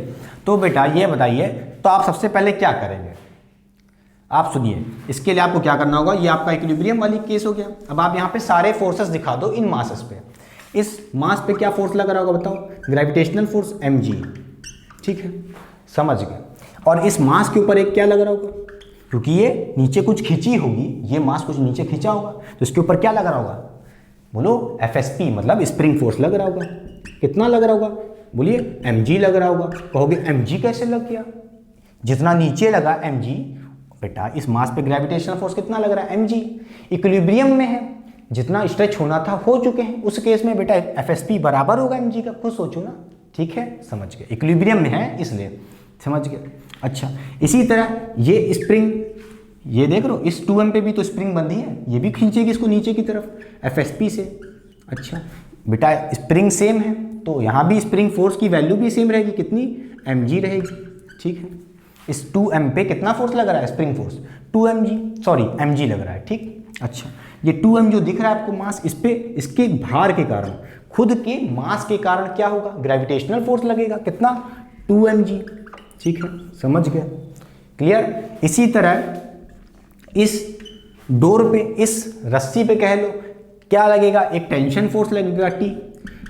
[SPEAKER 1] तो बेटा ये बताइए, तो आप सबसे पहले क्या करेंगे, आप सुनिए, इसके लिए आपको क्या करना होगा, ये आपका इक्विलिब्रियम वाली केस हो गया। अब आप यहाँ पे सारे फोर्सेस दिखा दो इन मासेस पे। इस मास पे क्या फोर्स लग रहा होगा बताओ, ग्रेविटेशनल फोर्स mg, ठीक है, समझ गए। और इस मास के ऊपर एक क्या लग रहा होगा, क्योंकि ये नीचे कुछ खींची होगी, ये मास कुछ नीचे खींचा होगा, तो इसके ऊपर क्या लग रहा होगा, बोलो FSP, मतलब स्प्रिंग फोर्स लग रहा होगा। कितना लग रहा होगा, बोलिए mg लग रहा होगा। कहोगे mg कैसे लग गया, जितना नीचे लगा mg, बेटा इस मास पे ग्रेविटेशनल फोर्स कितना लग रहा है, mg। इक्विलिब्रियम में है, जितना स्ट्रेच होना था हो चुके हैं, उस केस में बेटा FSP बराबर होगा mg का, खुद सोचो ना, ठीक है, समझ गए। इक्विलिब्रियम में है इसलिए, समझ गए। अच्छा, इसी तरह ये स्प्रिंग, ये देख लो इस 2m पे भी तो स्प्रिंग बंधी है, ये भी खींचेगी इसको नीचे की तरफ FSP से। अच्छा बेटा स्प्रिंग सेम है, तो यहाँ भी स्प्रिंग फोर्स की वैल्यू भी सेम रहेगी, कितनी, mg रहेगी, ठीक है। इस 2m पे कितना फोर्स लग रहा है, स्प्रिंग फोर्स 2mg लग रहा है, ठीक। अच्छा, ये 2m जो दिख रहा है आपको मास, इस पे इसके भार के कारण, खुद के मास के कारण क्या होगा, ग्रेविटेशनल फोर्स लगेगा, कितना, 2mg, ठीक है, समझ गए, क्लियर। इसी तरह इस डोर पे, इस रस्सी पे कह लो क्या लगेगा, एक टेंशन फोर्स लगेगा T।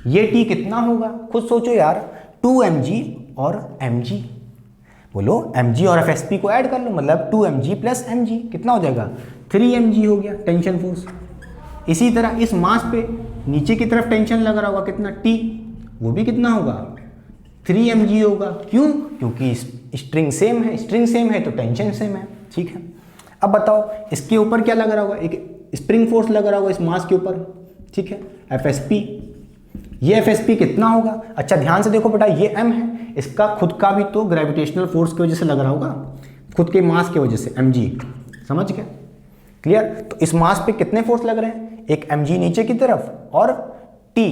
[SPEAKER 1] ये T कितना होगा, खुद सोचो यार, 2mg और mg, बोलो mg और FSP को ऐड कर लो, मतलब 2mg प्लस mg कितना हो जाएगा, 3mg हो गया टेंशन फोर्स। इसी तरह इस मास पे नीचे की तरफ टेंशन लग रहा होगा, कितना, T, वो भी कितना होगा, 3mg होगा। क्यों, क्योंकि स्ट्रिंग सेम है, स्ट्रिंग सेम है तो टेंशन सेम है, ठीक है। अब बताओ इसके ऊपर क्या लग रहा होगा, एक स्प्रिंग फोर्स लग रहा होगा इस मास के ऊपर, ठीक है, FSP। ये FSP कितना होगा, अच्छा ध्यान से देखो बेटा, ये m है, इसका खुद का भी तो ग्रेविटेशनल फोर्स की वजह से लग रहा होगा, खुद के मास की वजह से mg, समझ गए, क्लियर। तो इस मास पे कितने फोर्स लग रहे हैं, एक mg नीचे की तरफ और T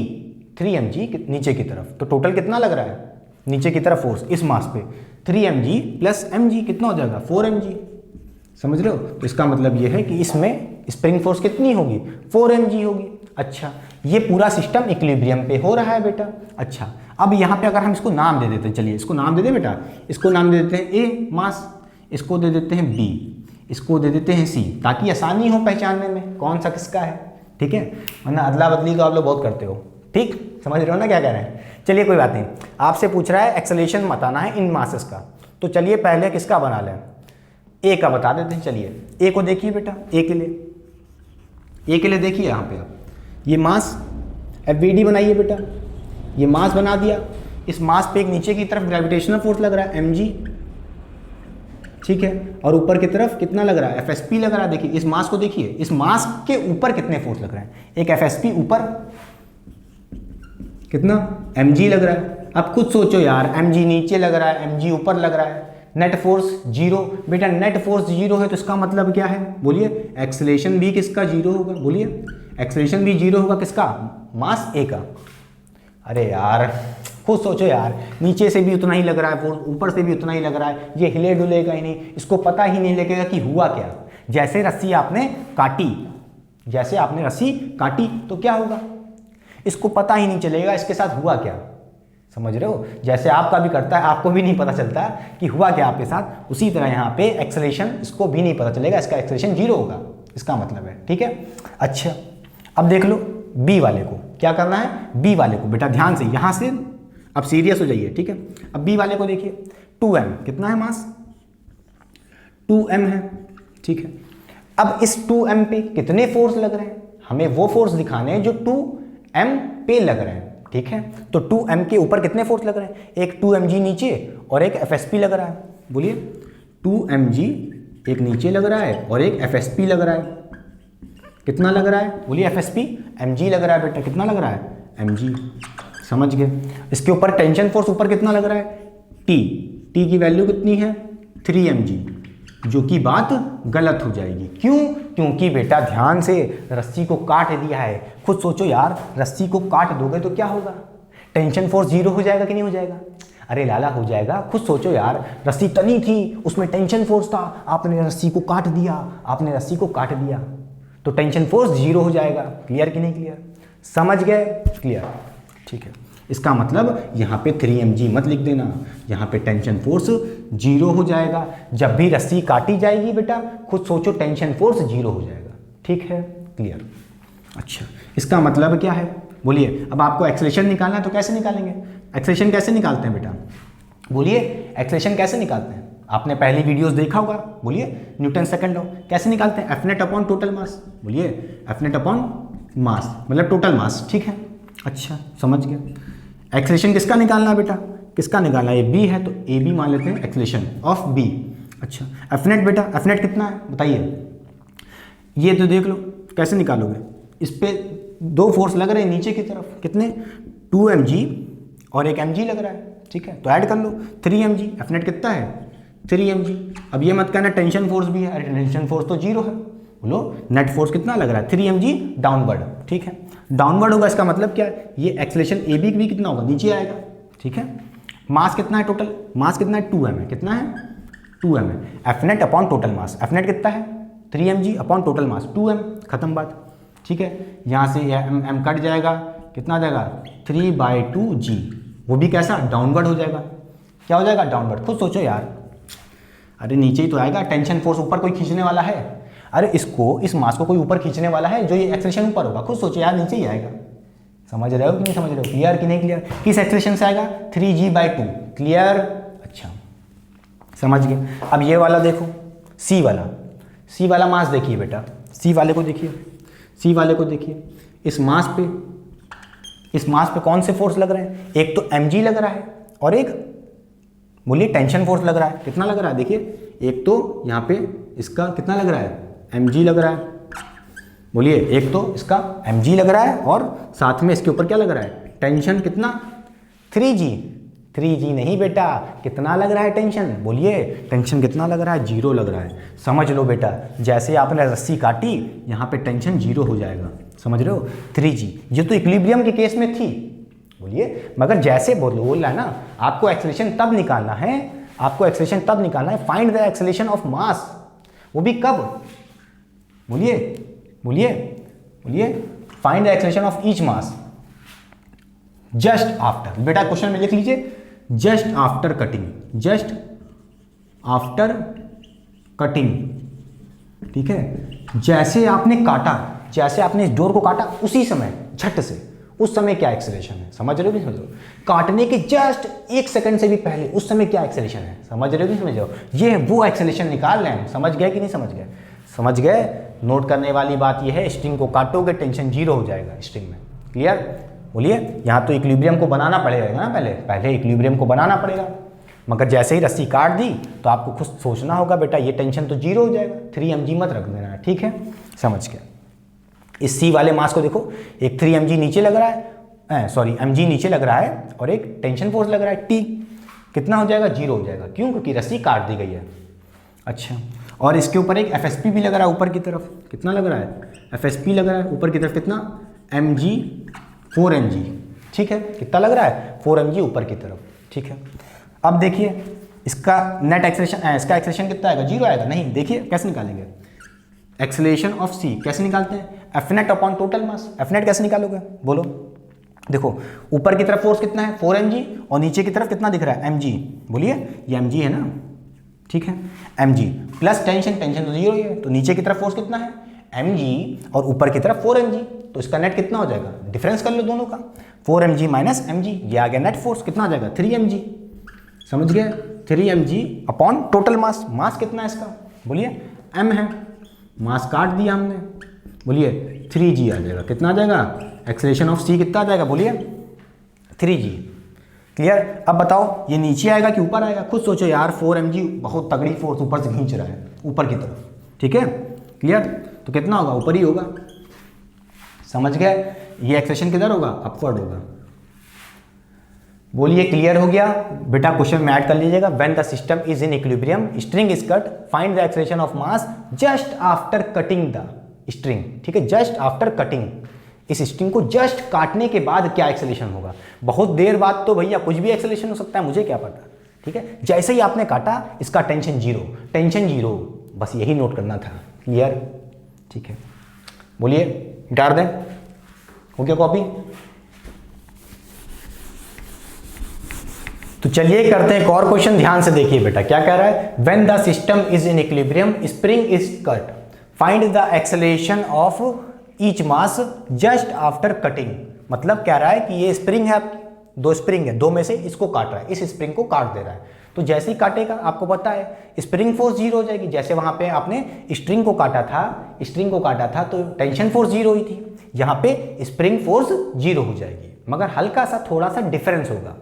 [SPEAKER 1] 3mg नीचे की तरफ, तो टोटल कितना लग रहा है नीचे की तरफ फोर्स इस मास पे, 3mg प्लस mg कितना हो जाएगा, 4mg, समझ रहे हो। तो इसका मतलब ये है कि इसमें स्प्रिंग फोर्स कितनी होगी, 4mg होगी। अच्छा, ये पूरा सिस्टम इक्विलिब्रियम पे हो रहा है बेटा। अच्छा, अब यहाँ पे अगर हम इसको नाम दे देते हैं, चलिए इसको नाम दे दें बेटा, इसको नाम दे देते हैं A मास, इसको दे देते हैं B, इसको दे देते हैं C, ताकि आसानी हो पहचानने में कौन सा किसका है, ठीक है, वरना अदला बदली तो आप लोग बहुत करते हो, ठीक, समझ रहे हो ना क्या कह रहे हैं। चलिए कोई बात नहीं, आपसे पूछ रहा है एक्सेलरेशन बताना है इन मासेस का, तो चलिए पहले किसका बना लें, A का बता देते हैं। चलिए A को देखिए बेटा, A के लिए देखिए यहाँ पे आप, ये मास FVD बनाइए बेटा, ये मास बना दिया, इस मास पे एक नीचे की तरफ ग्रेविटेशनल फोर्स लग रहा है mg, ठीक है, और ऊपर की तरफ कितना लग रहा है, FSP लग रहा है। देखिए इस मास को देखिए, इस मास के ऊपर कितने फोर्स लग रहे हैं, एक FSP ऊपर कितना mg लग रहा है। अब खुद सोचो यार, mg नीचे लग रहा है, mg ऊपर लग रहा है, नेट फोर्स जीरो, बेटा नेट फोर्स जीरो है तो इसका मतलब क्या है, बोलिए एक्सेलरेशन भी किसका जीरो होगा, बोलिए एक्सेलरेशन भी जीरो होगा, किसका, मास A का। अरे यार खुद सोचो यार, नीचे से भी उतना ही लग रहा है फोर्स, ऊपर से भी उतना ही लग रहा है, ये हिले डुलेगा ही नहीं, इसको पता ही नहीं लगेगा कि हुआ क्या। जैसे रस्सी आपने काटी, जैसे आपने रस्सी काटी तो क्या होगा, इसको पता ही नहीं चलेगा इसके साथ हुआ क्या, समझ रहे हो। जैसे आपका भी करता है, आपको भी नहीं पता चलता कि हुआ क्या आपके साथ, उसी तरह यहाँ पे एक्सेलरेशन इसको भी नहीं पता चलेगा, इसका एक्सेलरेशन जीरो होगा, इसका मतलब है, ठीक है। अच्छा, अब देख लो बी वाले को क्या करना है, बी वाले को बेटा ध्यान से, यहाँ से अब सीरियस हो जाइए, ठीक है। अब बी वाले को देखिए, 2m कितना है मास, 2m है, ठीक है। अब इस 2m पे कितने फोर्स लग रहे हैं, हमें वो फोर्स दिखाने हैं जो 2m पे लग रहे हैं, ठीक है। तो 2m के ऊपर कितने फोर्स लग रहे हैं, एक 2mg नीचे और एक FSP लग रहा है, बोलिए 2mg एक नीचे लग रहा है और एक FSP लग रहा है, कितना लग रहा है, बोलिए FSP mg लग रहा है बेटा, कितना लग रहा है mg, समझ गए। इसके ऊपर टेंशन फोर्स ऊपर कितना लग रहा है, T की वैल्यू कितनी है 3mg, जो कि बात गलत हो जाएगी। क्यों? क्योंकि बेटा ध्यान से रस्सी को काट दिया है। खुद सोचो यार, रस्सी को काट दोगे तो क्या होगा? टेंशन फोर्स जीरो हो जाएगा कि नहीं हो जाएगा? अरे लाला हो जाएगा। खुद सोचो यार, रस्सी तनी थी, उसमें टेंशन फोर्स था, आपने रस्सी को काट दिया, आपने रस्सी को काट दिया तो टेंशन फोर्स जीरो हो जाएगा। क्लियर कि नहीं क्लियर? समझ गए? क्लियर, ठीक है। इसका मतलब यहाँ पे 3mg मत लिख देना, यहाँ पे टेंशन फोर्स जीरो हो जाएगा। जब भी रस्सी काटी जाएगी बेटा, खुद सोचो टेंशन फोर्स जीरो हो जाएगा। ठीक है, क्लियर। अच्छा, इसका मतलब क्या है बोलिए? अब आपको एक्सेलेरेशन निकालना है तो कैसे निकालेंगे? एक्सेलेरेशन कैसे निकालते हैं बेटा? बोलिए, एक्सेलेरेशन कैसे निकालते हैं? आपने पहली वीडियोस देखा होगा। बोलिए, न्यूटन सेकंड लॉ कैसे निकालते हैं? F net upon total mass. बोलिए, एफ नेट अपॉन मास मतलब टोटल मास। ठीक है, अच्छा समझ गए। एक्सेलेरेशन किसका निकालना है बेटा? किसका निकालना है? ये बी है तो ए बी मान लेते हैं, एक्सेलेरेशन ऑफ बी। अच्छा, एफ नेट बेटा, एफ नेट कितना है बताइए? ये तो देख लो कैसे निकालोगे। इस पे दो फोर्स लग रहे हैं नीचे की तरफ, कितने? 2mg और एक mg लग रहा है। ठीक है, तो ऐड कर लो 3mg। एफ नेट कितना है? 3mg। अब ये मत कहना टेंशन फोर्स भी है, अरे टेंशन फोर्स तो जीरो है। बोलो नेट फोर्स कितना लग रहा है? 3mg downward. ठीक है, डाउनवर्ड होगा, इसका मतलब क्या है? ये एक्सेलेरेशन ए बी भी कितना होगा? नीचे आएगा। ठीक है, मास कितना है टोटल? मास कितना है? 2m है। कितना है? 2m है। F net upon total mass, F net कितना है? 3mg upon total mass 2m, खत्म बात। ठीक है, यहाँ से m कट जाएगा, कितना आ जाएगा? 3/2g। वो भी कैसा? डाउनवर्ड हो जाएगा। क्या हो जाएगा? डाउनवर्ड। खुद सोचो यार, अरे नीचे ही तो आएगा, टेंशन फोर्स ऊपर कोई खींचने वाला है। अरे इसको, इस मास को कोई ऊपर खींचने वाला है, जो ये एक्सेलेरेशन ऊपर होगा। खुद सोचो यार, नीचे ही आएगा। समझ रहे हो कि नहीं समझ रहे हो? क्लियर कि नहीं क्लियर? किस एक्सेलेरेशन से आएगा? 3g/2। क्लियर? अच्छा समझ गए। अब ये वाला देखो, सी वाला। सी वाला मास देखिए बेटा, सी वाले को देखिए, सी वाले को देखिए। इस मास पे कौन से फोर्स लग रहे हैं? एक तो mg लग रहा है और एक बोलिए टेंशन फोर्स लग रहा है। कितना लग रहा है? देखिए, एक तो यहाँ पे इसका कितना लग रहा है? mg लग रहा है। बोलिए, एक तो इसका mg लग रहा है और साथ में इसके ऊपर क्या लग रहा है? टेंशन कितना? 3g। 3g नहीं बेटा, कितना लग रहा है टेंशन? बोलिए, टेंशन कितना लग रहा है? जीरो लग रहा है। समझ लो बेटा, जैसे आपने रस्सी काटी, यहाँ पे टेंशन जीरो हो जाएगा। समझ रहे हो? 3g। ये तो इक्विलिब्रियम के केस में थी। बोलिए, मगर जैसे बोल रहा है ना, आपको एक्सेलेरेशन तब निकालना है, आपको एक्सेलेरेशन तब निकालना है, find the acceleration of mass. वो भी कब? बोलिए बोलिए बोलिए, find the acceleration of each mass just after. बेटा क्वेश्चन में लिख लीजिए, just after cutting, just after cutting. ठीक है, जैसे आपने काटा, जैसे आपने इस डोर को काटा, उसी समय झट से, उस समय क्या एक्सेलेरेशन है? समझ रहे हो कि समझ रहे हो? काटने के जस्ट 1 सेकंड से भी पहले उस समय क्या एक्सेलेरेशन है? समझ रहे हो कि समझ रहे हो? ये वो एक्सेलेरेशन निकाल रहे हैं। समझ गए कि नहीं समझ गए? समझ गए। नोट करने वाली बात यह है, स्ट्रिंग को काटोगे टेंशन जीरो हो जाएगा स्ट्रिंग में। क्लियर? बोलिए, यहाँ तो इक्विलिब्रियम को बनाना पड़ेगा ना, पहले इक्विलिब्रियम को बनाना पड़ेगा। मगर जैसे ही रस्सी काट दी तो आपको खुद सोचना होगा बेटा, ये टेंशन तो जीरो हो जाएगा। 3mg मत रख देना। ठीक है, समझ गया। इस सी वाले मास को देखो, एक 3mg नीचे लग रहा है, सॉरी mg नीचे लग रहा है और एक टेंशन फोर्स लग रहा है t। कितना हो जाएगा? जीरो हो जाएगा। क्यों? क्योंकि रस्सी काट दी गई है। अच्छा, और इसके ऊपर एक FSP भी लग रहा है ऊपर की तरफ। कितना लग रहा है? FSP लग रहा है ऊपर की तरफ। कितना? mg 4mg। ठीक है, कितना लग रहा है? 4mg ऊपर की तरफ। ठीक है, अब देखिए इसका नेट एक्सेलेरेशन, इसका एक्सेलेरेशन कितना आएगा? जीरो आएगा। नहीं, देखिए कैसे निकालेंगे एक्सेलेरेशन ऑफ सी। कैसे निकालते हैं? F net upon total mass. F net कैसे निकालोगे? बोलो। देखो, ऊपर की तरफ फोर्स कितना है? 4mg और नीचे की तरफ कितना दिख रहा है? mg। बोलिए, ये mg है ना। ठीक है, mg प्लस टेंशन, टेंशन तो जीरो ही है, तो नीचे की तरफ फोर्स कितना है? mg और ऊपर की तरफ 4mg, तो इसका नेट कितना हो जाएगा? डिफरेंस कर लो दोनों का, 4mg माइनस mg। ये आ गया नेट फोर्स। कितना आ जाएगा? 3mg। समझ गए? 3mg upon total mass. मास कितना है इसका? बोलिए, m है। मास काट दिया हमने। बोलिए, 3g आ जाएगा। कितना आ जाएगा? एक्सेलेरेशन ऑफ c कितना आ जाएगा? बोलिए, 3g। क्लियर? अब बताओ, ये नीचे आएगा कि ऊपर आएगा? खुद सोचो यार, 4mg बहुत तगड़ी फोर्स ऊपर से खींच रहा है, ऊपर की तरफ। ठीक है, क्लियर? तो कितना होगा? ऊपर ही होगा। समझ गए? ये एक्सेलेरेशन किधर होगा? अपवर्ड होगा। बोलिए क्लियर हो गया बेटा? क्वेश्चन में ऐड कर लीजिएगा। When the system is in equilibrium string is cut, find the acceleration of mass just after cutting the string. ठीक है, जस्ट आफ्टर कटिंग, इस स्ट्रिंग को जस्ट काटने के बाद क्या एक्सेलरेशन होगा। बहुत देर बाद तो भैया कुछ भी एक्सेलरेशन हो सकता है, मुझे क्या पता। ठीक है, जैसे ही आपने काटा इसका टेंशन जीरो, टेंशन जीरो, बस यही नोट करना था। क्लियर? ठीक है, बोलिए डाल दें, हो गया कॉपी? तो चलिए करते हैं एक और क्वेश्चन, ध्यान से देखिए बेटा क्या कह रहा है। When the system is in equilibrium spring is cut, find the acceleration of each mass just after cutting. मतलब कह रहा है कि ये स्प्रिंग है आपकी, दो स्प्रिंग है, दो में से इसको काट रहा है, इस स्प्रिंग को काट दे रहा है। तो जैसे ही काटेगा आपको पता है स्प्रिंग फोर्स जीरो हो जाएगी। जैसे वहां पे आपने स्ट्रिंग को काटा था तो टेंशन फोर्स जीरो ही थी, यहाँ पे स्प्रिंग फोर्स जीरो हो जाएगी, मगर हल्का सा थोड़ा सा डिफरेंस होगा।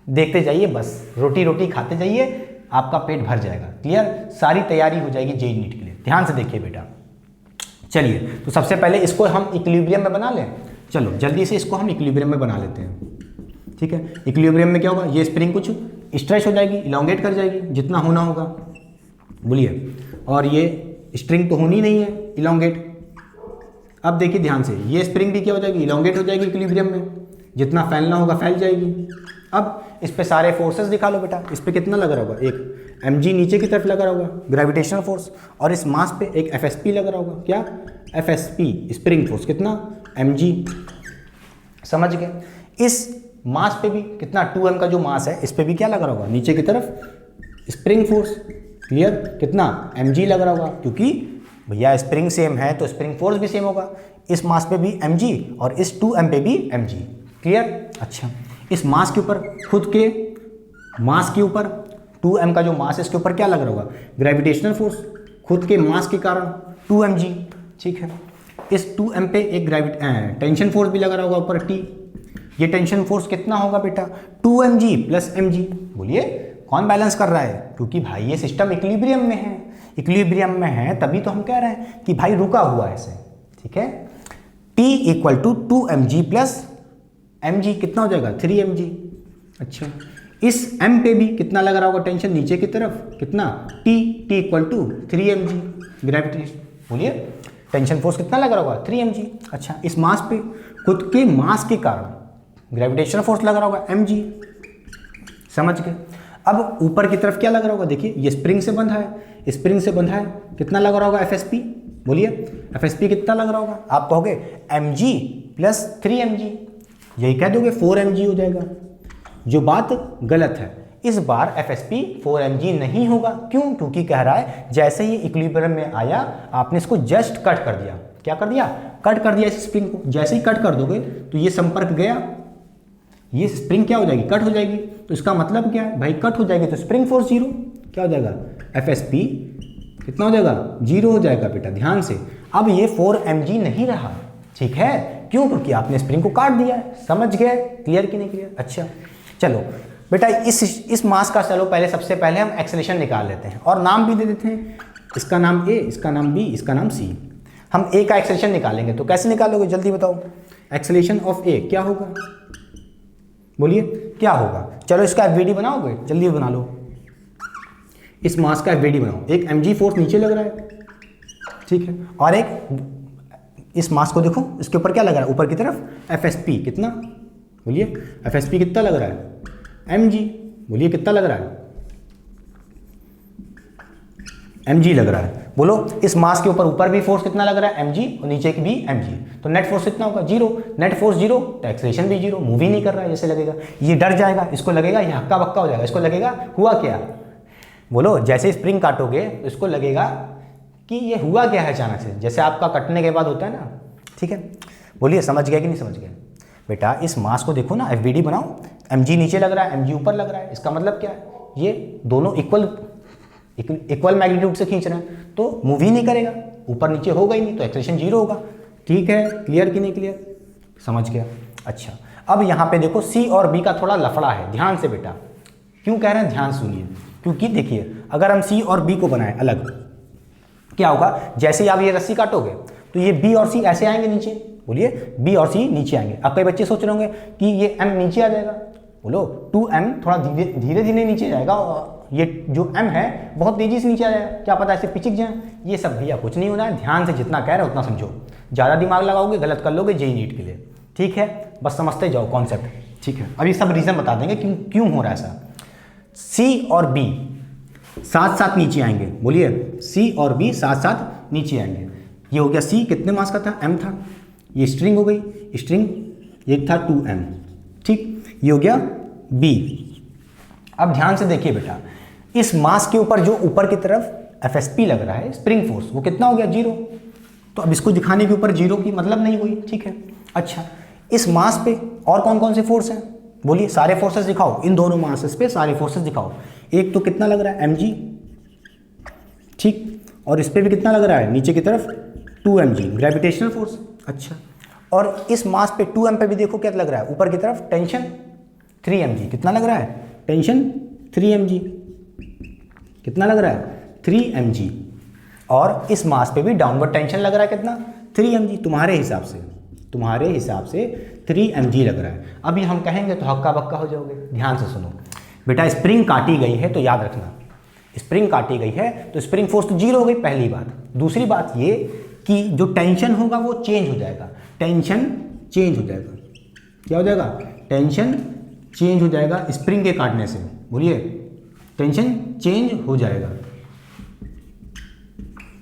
[SPEAKER 1] देखते जाइए, बस रोटी रोटी खाते जाइए, आपका पेट भर जाएगा। क्लियर? सारी तैयारी हो जाएगी जेईई नीट के लिए। ध्यान से देखिए बेटा। चलिए, तो सबसे पहले इसको हम इक्विलिब्रियम में बना लें। चलो जल्दी से इसको हम इक्विलिब्रियम में बना लेते हैं। ठीक है, इक्विलिब्रियम में क्या होगा, ये स्प्रिंग कुछ स्ट्रेच हो जाएगी, इलोंगेट कर जाएगी जितना होना होगा। बोलिए, और ये स्ट्रिंग तो होनी नहीं है इलोंगेट। अब देखिए ध्यान से, ये स्प्रिंग भी क्या हो जाएगी, इलोंगेट हो जाएगी इक्विलिब्रियम में, जितना फैलना होगा फैल जाएगी। अब इस पे सारे फोर्सेस दिखा लो बेटा। इस पे कितना लग रहा होगा, एक mg नीचे की तरफ लगा रहा होगा ग्रेविटेशनल फोर्स, और इस मास पे एक FSP लगा रहा होगा। क्या? FSP स्प्रिंग फोर्स, कितना? mg। समझ गए? इस मास पे भी कितना 2m का जो मास है, इस पे भी क्या लगा रहा होगा, नीचे की तरफ स्प्रिंग फोर्स। क्लियर? कितना? mg लग रहा होगा, क्योंकि भैया स्प्रिंग सेम है तो स्प्रिंग फोर्स भी सेम होगा। इस मास पे भी mg और इस 2m पे भी mg। क्लियर? अच्छा, इस मास के ऊपर, खुद के मास के ऊपर 2m का जो मास है इसके ऊपर क्या लग रहा होगा, ग्रेविटेशनल फोर्स, खुद के मास के कारण 2mg। ठीक है, इस 2m पे एक टेंशन फोर्स भी लगा रहा होगा ऊपर T। ये टेंशन फोर्स कितना होगा बेटा, 2mg प्लस mg। बोलिए कौन बैलेंस कर रहा है, क्योंकि भाई ये सिस्टम इक्विलिब्रियम में है, इक्विलिब्रियम में है तभी तो हम कह रहे हैं कि भाई रुका हुआ है ऐसे। ठीक है, T equal to 2mg plus mg, कितना हो जाएगा, 3mg। अच्छा, इस m पे भी कितना लग रहा होगा टेंशन नीचे की तरफ, कितना, T equal to 3mg gravitation. बोलिए टेंशन फोर्स कितना लग रहा होगा, 3mg। अच्छा, इस मास पे खुद के मास के कारण ग्रेविटेशनल फोर्स लग रहा होगा mg। समझ गए? अब ऊपर की तरफ क्या लग रहा होगा, देखिए ये स्प्रिंग से बंधा है, स्प्रिंग से बंधा है, कितना लग रहा होगा, FSP। बोलिए FSP कितना लग रहा होगा, आप कहोगे mg प्लस 3mg, यही कह दोगे 4mg हो जाएगा। जो बात गलत है, इस बार FSP 4mg नहीं होगा। क्यों? क्योंकि कह रहा है जैसे ही इक्विलिब्रियम में आया आपने इसको जस्ट कट कर दिया। क्या कर दिया? कट कर दिया इस स्प्रिंग को। जैसे ही कट कर दोगे तो ये संपर्क गया, ये स्प्रिंग क्या हो जाएगी, कट हो जाएगी। तो इसका मतलब क्या है भाई, कट हो जाएगी तो स्प्रिंग फोर्स जीरो। क्या हो जाएगा, FSP कितना हो जाएगा, जीरो हो जाएगा बेटा। ध्यान से, अब ये 4mg नहीं रहा। ठीक है, क्यों? क्योंकि आपने स्प्रिंग को काट दिया है। समझ गए? क्लियर कि नहीं क्लियर? अच्छा, चलो बेटा इस मास का, चलो पहले सबसे पहले हम एक्सेलरेशन निकाल लेते हैं और नाम भी दे देते हैं। इसका नाम A, इसका नाम B, इसका नाम C। हम A का एक्सेलरेशन निकालेंगे, तो कैसे निकालोगे जल्दी बताओ। एक्सेलरेशन ऑफ A क्या होगा, बोलिए क्या होगा। चलो इसका FVD बनाओगे, जल्दी बना लो। इस मास का FVD बनाओ। एक mg फोर्स नीचे लग रहा है, ठीक है, और एक इस मास को देखो, इसके ऊपर क्या लग रहा है, ऊपर की तरफ FSP कितना, बोलिए FSP कितना लग रहा है, mg। बोलिए कितना लग रहा है, mg लग रहा है। बोलो इस मास के ऊपर भी फोर्स कितना लग रहा है, mg, और नीचे की भी mg। तो नेट फोर्स कितना होगा, जीरो। नेट फोर्स जीरो तो एक्सेलरेशन भी जीरो, मूव ही नहीं कर रहा है। जैसे लगेगा ये डर जाएगा, इसको लगेगा ये हक्का बक्का हो जाएगा, इसको लगेगा हुआ क्या। बोलो जैसे स्प्रिंग काटोगे तो इसको लगेगा कि ये हुआ क्या है अचानक से, जैसे आपका कटने के बाद होता है ना। ठीक है, बोलिए समझ गया कि नहीं समझ गया बेटा। इस मास को देखो ना, FVD बनाओ, mg नीचे लग रहा है, mg ऊपर लग रहा है। इसका मतलब क्या है, ये दोनों इक्वल मैग्नीट्यूड से खींच रहे हैं, तो मूव ही नहीं करेगा, ऊपर नीचे होगा ही नहीं, तो एक्सेलरेशन जीरो होगा। ठीक है, क्लियर कि नहीं क्लियर, समझ गया। अच्छा, अब यहाँ पे देखो C और B का थोड़ा लफड़ा है, ध्यान से बेटा। क्यों कह रहे हैं, ध्यान सुनिए। क्योंकि देखिए अगर हम C और B को बनाएं अलग, क्या होगा, जैसे ही आप ये रस्सी काटोगे तो ये B और C ऐसे आएंगे नीचे। बोलिए B और C नीचे आएंगे। अब कई बच्चे सोच रहे होंगे कि ये M नीचे आ जाएगा, बोलो 2m थोड़ा धीरे धीरे नीचे जाएगा, ये जो m है बहुत तेजी से नीचे आ जाएगा, क्या पता ऐसे पिचक जाए। ये सब भैया कुछ नहीं होना है, ध्यान से जितना कह रहे हो उतना समझो, ज़्यादा दिमाग लगाओगे गलत कर लोगे जेईई नीट के लिए, ठीक है। बस समझते जाओ कॉन्सेप्ट, ठीक है। अभी सब रीज़न बता देंगे क्यों हो रहा है ऐसा। सी और बी साथ साथ नीचे आएंगे, बोलिए सी और बी साथ साथ नीचे आएंगे। ये हो गया सी, कितने मास का था, m था, ये स्ट्रिंग हो गई, स्ट्रिंग एक था 2m, ठीक। ये हो गया b। अब ध्यान से देखिए बेटा, इस मास के ऊपर जो ऊपर की तरफ FSP लग रहा है स्प्रिंग फोर्स, वो कितना हो गया 0। तो अब इसको दिखाने के ऊपर 0 की मतलब नहीं हुई, ठीक है। अच्छा, इस मास पे और कौन कौन से फोर्स हैं, बोलिए सारे फोर्सेस दिखाओ, इन दोनों मासेस पे सारे फोर्सेस दिखाओ। एक तो कितना लग रहा है mg, ठीक, और इस पे भी कितना लग रहा है नीचे की तरफ 2mg ग्रेविटेशनल फोर्स। अच्छा, और इस मास पे 2m पे भी देखो क्या लग रहा है, ऊपर की तरफ टेंशन 3mg, कितना लग रहा है टेंशन 3mg, कितना लग रहा है 3mg, और इस मास पे भी डाउनवर्ड टेंशन लग रहा है कितना 3mg, तुम्हारे हिसाब से 3mg लग रहा है। अभी हम कहेंगे तो हक्का बक्का हो जाओगे, ध्यान से सुनो बेटा। स्प्रिंग काटी गई है तो याद रखना, स्प्रिंग काटी गई है तो स्प्रिंग फोर्स तो 0 हो गई, पहली बात। दूसरी बात ये कि जो टेंशन होगा वो चेंज हो जाएगा, टेंशन चेंज हो जाएगा, क्या हो जाएगा टेंशन चेंज हो जाएगा स्प्रिंग के काटने से, बोलिए टेंशन चेंज हो जाएगा,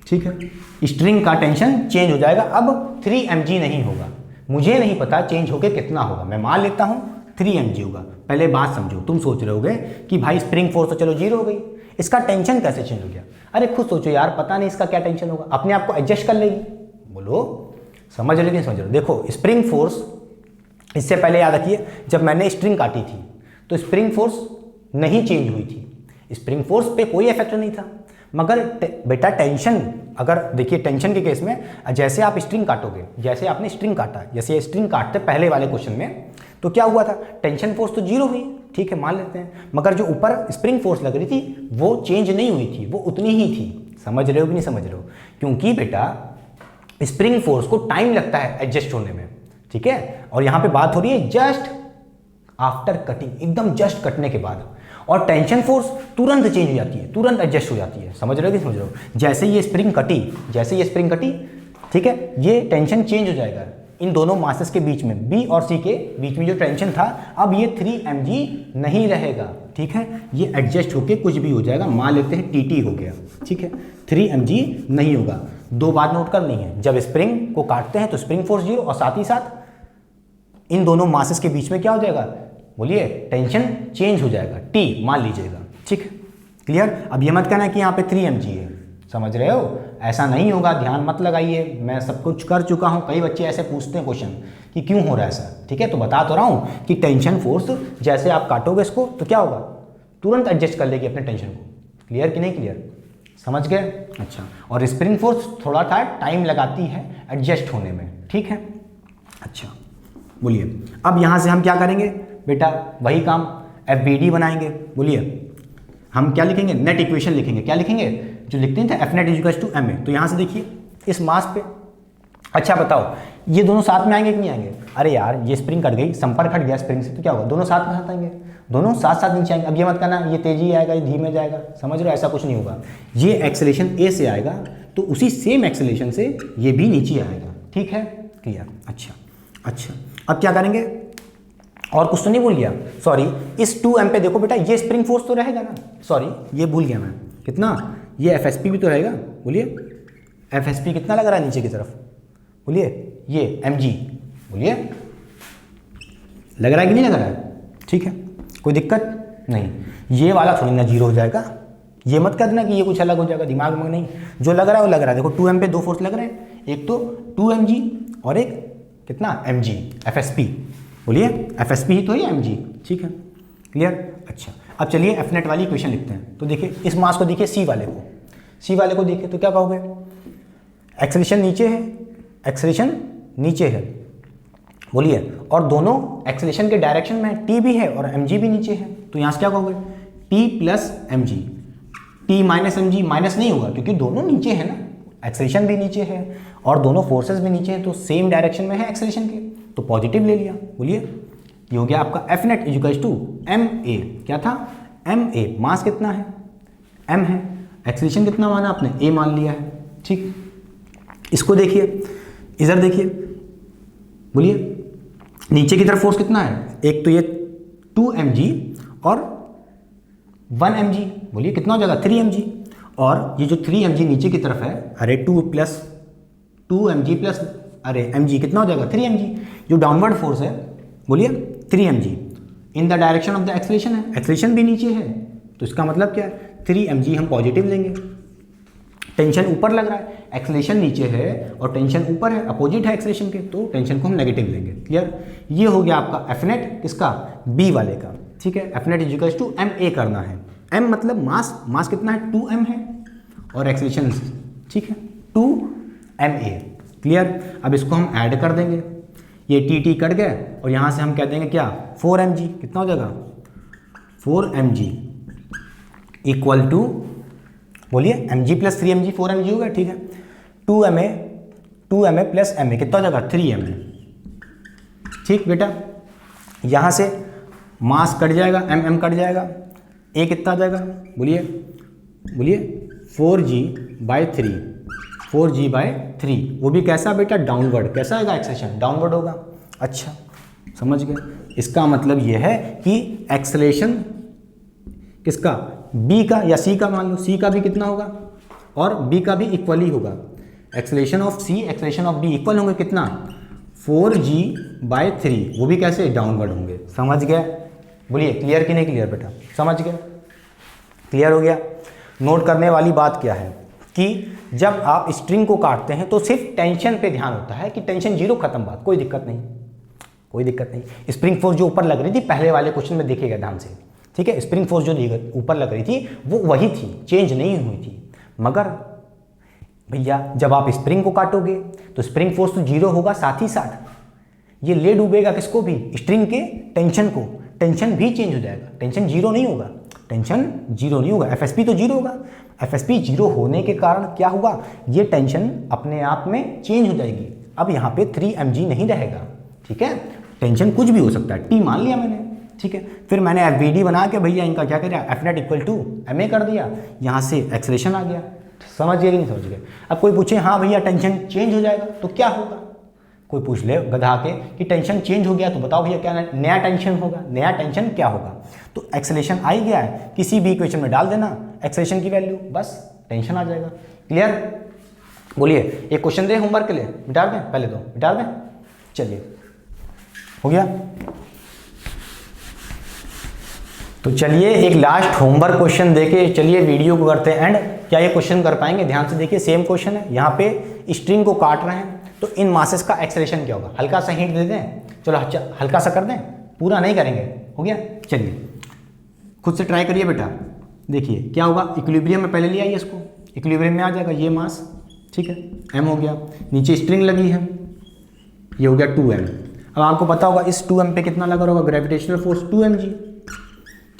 [SPEAKER 1] ठीक है। स्ट्रिंग का टेंशन चेंज हो जाएगा। अब 3mg नहीं होगा, मुझे नहीं पता चेंज होके कितना होगा, मैं मान लेता हूँ 3mg होगा। पहले बात समझो, तुम सोच रहे होगे कि भाई स्प्रिंग फोर्स तो चलो 0 हो गई, इसका टेंशन कैसे चेंज हो गया। अरे खुद सोचो यार, पता नहीं इसका क्या टेंशन होगा, अपने आप को एडजस्ट कर लेगी। बोलो समझ रहे कि नहीं समझ रहे हो। देखो स्प्रिंग फोर्स, इससे पहले याद रखिए जब मैंने स्ट्रिंग काटी थी तो स्प्रिंग फोर्स नहीं चेंज हुई थी, स्प्रिंग फोर्स पे कोई इफेक्ट नहीं था। मगर बेटा टेंशन, अगर देखिए टेंशन के केस में जैसे आप स्ट्रिंग काटोगे, जैसे आपने स्ट्रिंग काटा, जैसे स्ट्रिंग काटते पहले वाले क्वेश्चन में, तो क्या हुआ था टेंशन फोर्स तो 0 हुई, ठीक है मान लेते हैं, मगर जो ऊपर स्प्रिंग फोर्स लग रही थी वो चेंज नहीं हुई थी, वो उतनी ही थी। समझ रहे हो कि नहीं समझ रहे हो, क्योंकि बेटा स्प्रिंग फोर्स को टाइम लगता है एडजस्ट होने में, ठीक है। और यहां पे बात हो रही है जस्ट आफ्टर कटिंग, एकदम जस्ट कटने के बाद, और टेंशन फोर्स तुरंत चेंज हो जाती है, तुरंत एडजस्ट हो जाती है। समझ रहे हो कि समझ रहे हो। जैसे ये स्प्रिंग कटी, ठीक है, ये टेंशन चेंज हो जाएगा इन दोनों मासेस के बीच में, बी और सी के बीच में जो टेंशन था, अब ये 3mg नहीं रहेगा, ठीक है, ये एडजस्ट होके कुछ भी हो जाएगा, मान लेते हैं tt हो गया, ठीक है, 3mg नहीं होगा। दो बात नोट करनी है, जब स्प्रिंग को काटते हैं तो स्प्रिंग फोर्स 0, और साथ ही साथ इन दोनों मासेस के बीच में क्या हो जाएगा, बोलिए टेंशन चेंज हो जाएगा, t मान लीजिएगा, ठीक है, क्लियर। अब ये मत कहना कि यहाँ पे 3mg है, समझ रहे हो, ऐसा नहीं होगा, ध्यान मत लगाइए, मैं सब कुछ कर चुका हूँ। कई बच्चे ऐसे पूछते हैं क्वेश्चन कि क्यों हो रहा है ऐसा, ठीक है, तो बता तो रहा हूँ कि टेंशन फोर्स जैसे आप काटोगे इसको तो क्या होगा, तुरंत एडजस्ट कर लेगी अपने टेंशन को। क्लियर कि नहीं क्लियर, समझ गए। अच्छा, और स्प्रिंग फोर्स थोड़ा सा टाइम लगाती है एडजस्ट होने में, ठीक है। अच्छा बोलिए, अब यहाँ से हम क्या करेंगे बेटा, वही काम FBD बनाएंगे। बोलिए हम क्या लिखेंगे, नेट इक्वेशन लिखेंगे, क्या लिखेंगे, जो लिखते थे Fnet = ma। तो यहाँ से देखिए इस मास पे, अच्छा बताओ ये दोनों साथ में आएंगे कि नहीं आएंगे। अरे यार ये स्प्रिंग कट गई, संपर्क हट गया स्प्रिंग से, तो क्या होगा, दोनों साथ में आएंगे, दोनों साथ साथ नीचे आएंगे। अब ये मत करना ये तेजी आएगा ये धीमे जाएगा, समझ रहे हो, ऐसा कुछ नहीं होगा। ये एक्सेलेरेशन A से आएगा तो उसी सेम एक्सेलेरेशन से ये भी नीचे आएगा, ठीक है, क्लियर। अच्छा अब क्या करेंगे, और कुछ तो नहीं भूल गया, सॉरी इस 2m पे देखो बेटा, ये स्प्रिंग फोर्स तो रहेगा ना, सॉरी ये भूल गया मैं, कितना, ये FSP भी तो रहेगा। बोलिए FSP कितना लग रहा है नीचे की तरफ, बोलिए ये mg, बोलिए लग रहा है कि नहीं लग रहा है, ठीक है, कोई दिक्कत नहीं। ये वाला थोड़ी ना 0 हो जाएगा, ये मत कर देना कि ये कुछ अलग हो जाएगा, दिमाग में नहीं, जो लग रहा है वो लग रहा है। देखो 2m पे दो फोर्स लग रहे हैं, एक तो 2mg और एक कितना mg FSP, बोलिए FSP ही तो है mg, ठीक है, क्लियर। अच्छा अब चलिए Fnet वाली इक्वेशन लिखते हैं। तो देखिए इस मास को देखिए C वाले को देखिए तो क्या कहोगे, एक्सेलेरेशन नीचे है, बोलिए, और दोनों एक्सेलेरेशन के डायरेक्शन में t भी है और mg भी नीचे है, तो यहाँ से क्या कहोगे t + mg, t - mg minus नहीं होगा क्योंकि दोनों नीचे है ना, एक्सेलेरेशन भी नीचे है और दोनों फोर्सेस भी नीचे हैं, तो सेम डायरेक्शन में है एक्सेलेरेशन के, तो पॉजिटिव ले लिया। बोलिए ये हो गया आपका F net equals to M A, क्या था एम ए, मास कितना है एम है, एक्सेलरेशन कितना माना आपने ए मान लिया है, ठीक। इसको देखिए, इधर देखिए, बोलिए नीचे की तरफ फोर्स कितना है, एक तो ये 2 mg और 1 mg, बोलिए कितना हो जाएगा 3 mg, और ये जो 3 mg नीचे की तरफ है, अरे 2 mg प्लस अरे mg कितना हो जाएगा 3 mg, जो डाउनवर्ड फोर्स है बोलिए 3 mg in the direction of the acceleration है, एक्सेलरेशन भी नीचे है, तो इसका मतलब क्या है 3 mg हम पॉजिटिव लेंगे। टेंशन ऊपर लग रहा है, एक्सेलरेशन नीचे है और टेंशन ऊपर है, अपोजिट है एक्सेलरेशन के, तो टेंशन को हम नेगेटिव लेंगे। क्लियर, ये हो गया आपका एफ नेट किसका, बी वाले का, ठीक है। F net equals to M A करना है, एम मतलब मास, मास कितना है 2 m है और एक्सेलरेशन, ठीक है 2 m a। क्लियर, अब इसको हम ऐड कर देंगे, ये टी टी कट गए और यहाँ से हम कह देंगे क्या 4 mg, कितना हो जाएगा 4 mg इक्वल टू, बोलिए mg प्लस 3 mg 4 mg होगा, ठीक है। 2 ma प्लस ma कितना हो जाएगा 3 ma, ठीक बेटा। यहाँ से मास कट जाएगा, mm कट जाएगा, a कितना आ जाएगा, बोलिए बोलिए 4g/3, 4g/3, वो भी कैसा बेटा डाउनवर्ड, कैसा आएगा एक्सेलरेशन डाउनवर्ड होगा। अच्छा समझ गए, इसका मतलब ये है कि एक्सेलरेशन किसका, बी का या सी का, मान लो सी का भी कितना होगा और बी का भी इक्वली होगा, acceleration of C acceleration of B equal होंगे कितना 4g/3, वो भी कैसे डाउनवर्ड होंगे। समझ गए, बोलिए क्लियर कि नहीं क्लियर बेटा, समझ गए, क्लियर हो गया। नोट करने वाली बात क्या है कि जब आप स्ट्रिंग को काटते हैं तो सिर्फ टेंशन पे ध्यान होता है कि टेंशन जीरो, खत्म बात, कोई दिक्कत नहीं, कोई दिक्कत नहीं। स्प्रिंग फोर्स जो ऊपर लग रही थी पहले वाले क्वेश्चन में देखिएगा ध्यान से, ठीक है। स्प्रिंग फोर्स जो ऊपर लग रही थी वो वही थी, चेंज नहीं हुई थी, मगर भैया जब आप स्प्रिंग को काटोगे तो स्प्रिंग फोर्स तो जीरो होगा, साथ ही साथ ये ले डूबेगा किसको भी, स्ट्रिंग के टेंशन को, टेंशन भी चेंज हो जाएगा, टेंशन जीरो नहीं होगा, टेंशन जीरो नहीं होगा, एफएसपी तो जीरो होगा। एफएसपी जीरो होने के कारण क्या हुआ, ये टेंशन अपने आप में चेंज हो जाएगी, अब यहाँ पे 3 mg नहीं रहेगा, ठीक है। टेंशन कुछ भी हो सकता है, टी मान लिया मैंने, ठीक है। फिर मैंने एफवीडी बना के भैया इनका क्या किया, F net equal to M A कर दिया, यहाँ से एक्सेलरेशन आ गया। समझ गए कि नहीं समझ गए। अब कोई पूछे हाँ भैया टेंशन चेंज हो जाएगा तो क्या होगा, कोई पूछ ले गधा के कि टेंशन चेंज हो गया तो बताओ भैया क्या नया टेंशन होगा, नया टेंशन क्या होगा। तो एक्सेलरेशन आ ही गया है, किसी भी इक्वेशन में डाल देना एक्सेलरेशन की वैल्यू, बस टेंशन आ जाएगा। क्लियर, बोलिए एक क्वेश्चन दे होमवर्क के लिए, मिटा दें पहले, तो मिटा दें, चलिए हो गया। तो चलिए एक लास्ट होमवर्क क्वेश्चन देके चलिए वीडियो को करते हैं एंड। क्या ये क्वेश्चन कर पाएंगे, ध्यान से देखिए, सेम क्वेश्चन है, यहाँ पे स्ट्रिंग को काट रहे हैं तो इन मासेस का एक्सेलरेशन क्या होगा, हल्का सा हिंट दे दें, चलो हल्का सा कर दें, पूरा नहीं करेंगे, हो गया। चलिए खुद से ट्राई करिए बेटा, देखिए क्या होगा। इक्विलिब्रियम में पहले ले आइए इसको, इक्विलिब्रियम में आ जाएगा ये मास, ठीक है, m हो गया, नीचे स्ट्रिंग लगी है, ये हो गया 2m। अब आपको पता होगा इस 2m पे कितना लगा होगा ग्रेविटेशनल फोर्स 2mg,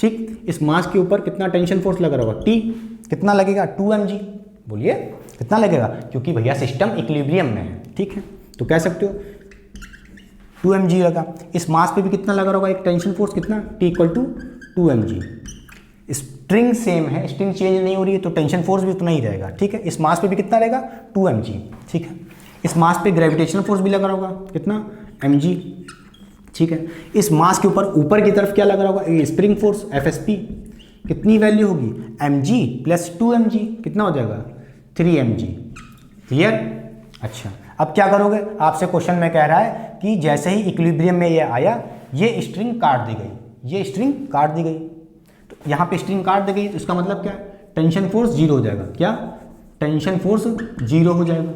[SPEAKER 1] ठीक। इस मास के ऊपर कितना टेंशन फोर्स लगा होगा T, कितना लगेगा 2mg, बोलिए कितना लगेगा, क्योंकि भैया सिस्टम इक्विलिब्रियम में है, ठीक है, तो कह सकते हो 2mg लगा। इस मास पे भी कितना लगा होगा एक टेंशन फोर्स, कितना T equal to 2mg। String same है, स्ट्रिंग चेंज नहीं हो रही है तो टेंशन फोर्स भी उतना ही रहेगा, ठीक है। इस मास पे भी कितना रहेगा 2mg, ठीक है। इस मास पे ग्रेविटेशनल फोर्स भी लगा होगा कितना mg, ठीक है। इस मास के ऊपर की तरफ क्या लगा होगा स्प्रिंग फोर्स एफएसपी, कितनी वैल्यू होगी mg प्लस 2mg, कितना हो जाएगा 3mg। क्लियर, अच्छा अब क्या करोगे, आपसे क्वेश्चन में कह रहा है कि जैसे ही इक्विलिब्रियम में ये आया ये स्ट्रिंग काट दी गई, ये स्ट्रिंग काट दी गई, तो यहाँ पे स्ट्रिंग काट दी गई तो इसका मतलब क्या है, टेंशन फोर्स जीरो हो जाएगा, क्या टेंशन फोर्स जीरो हो जाएगा,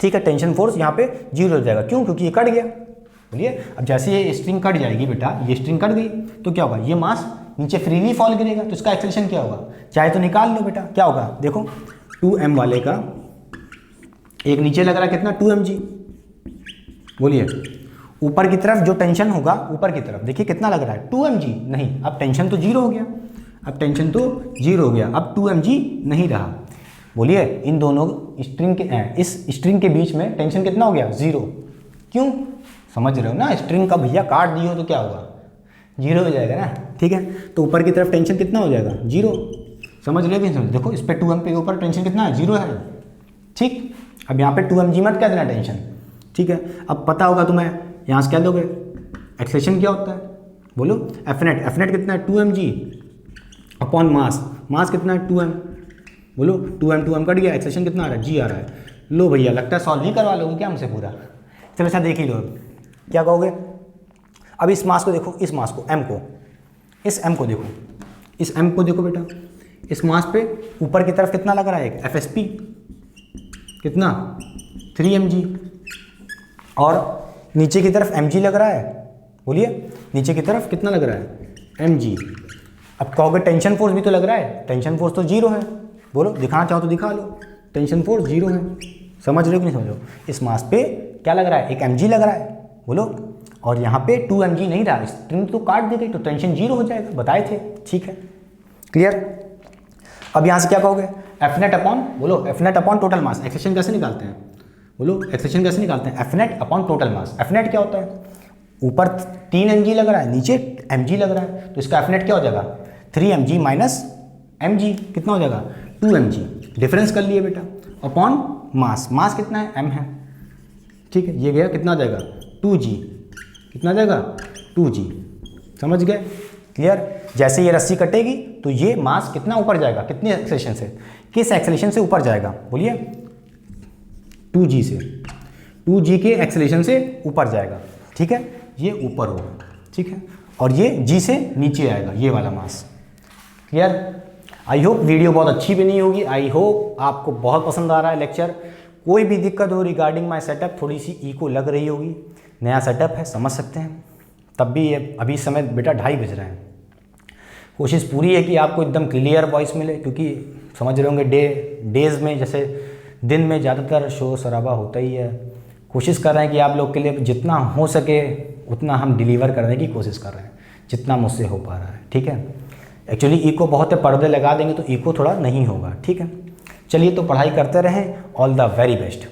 [SPEAKER 1] ठीक है। टेंशन फोर्स यहाँ पे जीरो हो जाएगा, क्यों, क्योंकि ये कट गया। बोलिए अब जैसे ये स्ट्रिंग कट जाएगी बेटा, ये स्ट्रिंग कट गई तो क्या होगा, ये मास नीचे फ्रीली फॉल गिरेगा, तो इसका एक्सेलरेशन क्या होगा, चाहे तो निकाल लो बेटा, क्या होगा देखो 2m वाले का एक नीचे लग रहा है कितना 2mg, बोलिए ऊपर की तरफ जो टेंशन होगा ऊपर की तरफ देखिए कितना लग रहा है 2mg, नहीं अब टेंशन तो जीरो हो गया, अब टेंशन तो जीरो हो गया, अब 2mg नहीं रहा। बोलिए इन दोनों स्ट्रिंग के इस स्ट्रिंग के बीच में टेंशन कितना हो गया जीरो, क्यों, समझ रहे हो ना, स्ट्रिंग का भैया काट दियो तो क्या होगा, 0 हो जाएगा ना, ठीक है। तो ऊपर की तरफ टेंशन कितना हो जाएगा, 0, समझ रहे हो कि समझ, देखो इस पर 2m पे ऊपर टेंशन कितना है, 0 है, ठीक। अब यहाँ पे 2mg मत क्या देना टेंशन, ठीक है। अब पता होगा तुम्हें, यहाँ से क्या दोगे, एक्सेलेरेशन क्या होता है, बोलो, एफ नेट कितना है, 2mg अपॉन मास कितना है, 2m, बोलो 2m कट गया, एक्सेलेरेशन कितना आ रहा है, g आ रहा है। लो भैया, लगता है सॉल्व ही करवा लोगे क्या हमसे पूरा, चलो अच्छा देख ही लो, क्या कहोगे। अब इस मास को देखो, इस मास को, m को, इस m को देखो, इस m को देखो बेटा, इस मास पे ऊपर की तरफ कितना लग रहा है, एक FSP कितना 3mg, और नीचे की तरफ mg लग रहा है, बोलिए नीचे की तरफ कितना लग रहा है, mg। अब कहोगे टेंशन फोर्स भी तो लग रहा है, टेंशन फोर्स तो 0 है, बोलो दिखाना चाहो तो दिखा लो, टेंशन फोर्स 0 है, समझ रहे हो कि नहीं समझ रहे हो। इस मास पे क्या लग रहा है, एक mg लग रहा है, बोलो, और यहाँ पे 2mg नहीं रहा, स्ट्रिंग तो काट दी गई तो टेंशन 0 हो जाएगा, बताए थे, ठीक है, क्लियर। अब यहाँ से क्या कहोगे, एफ नेट अपॉन, बोलो F net upon total mass, acceleration कैसे निकालते हैं, बोलो एक्सेलेरेशन कैसे निकालते हैं, F net upon total mass. F net क्या होता है, ऊपर 3mg लग रहा है, नीचे mg लग रहा है, तो इसका एफ नेट क्या हो जाएगा, 3mg माइनस mg कितना हो जाएगा, 2mg, डिफरेंस कर लिए बेटा, अपॉन मास कितना है, m है, ठीक है। ये गया कितना आ जाएगा, 2g, कितना आ जाएगा, 2g, समझ गए, क्लियर। जैसे ये रस्सी कटेगी तो ये मास कितना ऊपर जाएगा, कितनी एक्सेलेरेशन से, किस एक्सेलेरेशन से ऊपर जाएगा, बोलिए 2g से, 2g के एक्सेलेरेशन से ऊपर जाएगा, ठीक है, ये ऊपर होगा, ठीक है, और ये g से नीचे आएगा, ये वाला मास, क्लियर। आई होप वीडियो बहुत अच्छी भी नहीं होगी, आई होप आपको बहुत पसंद आ रहा है लेक्चर। कोई भी दिक्कत हो रिगार्डिंग माय सेटअप, थोड़ी सी इको लग रही होगी, नया सेटअप है, समझ सकते हैं, तब भी ये अभी समय बेटा 2:30 बज रहे हैं। कोशिश पूरी है कि आपको एकदम क्लियर वॉइस मिले, क्योंकि समझ रहे होंगे डेज़ में, जैसे दिन में ज़्यादातर शोर शराबा होता ही है। कोशिश कर रहे हैं कि आप लोग के लिए जितना हो सके उतना हम डिलीवर करने की कोशिश कर रहे हैं, जितना मुझसे हो पा रहा है, ठीक है। एक्चुअली इको बहुत है, पर्दे लगा देंगे तो इको थोड़ा नहीं होगा, ठीक है। चलिए तो पढ़ाई करते रहें, ऑल द वेरी बेस्ट।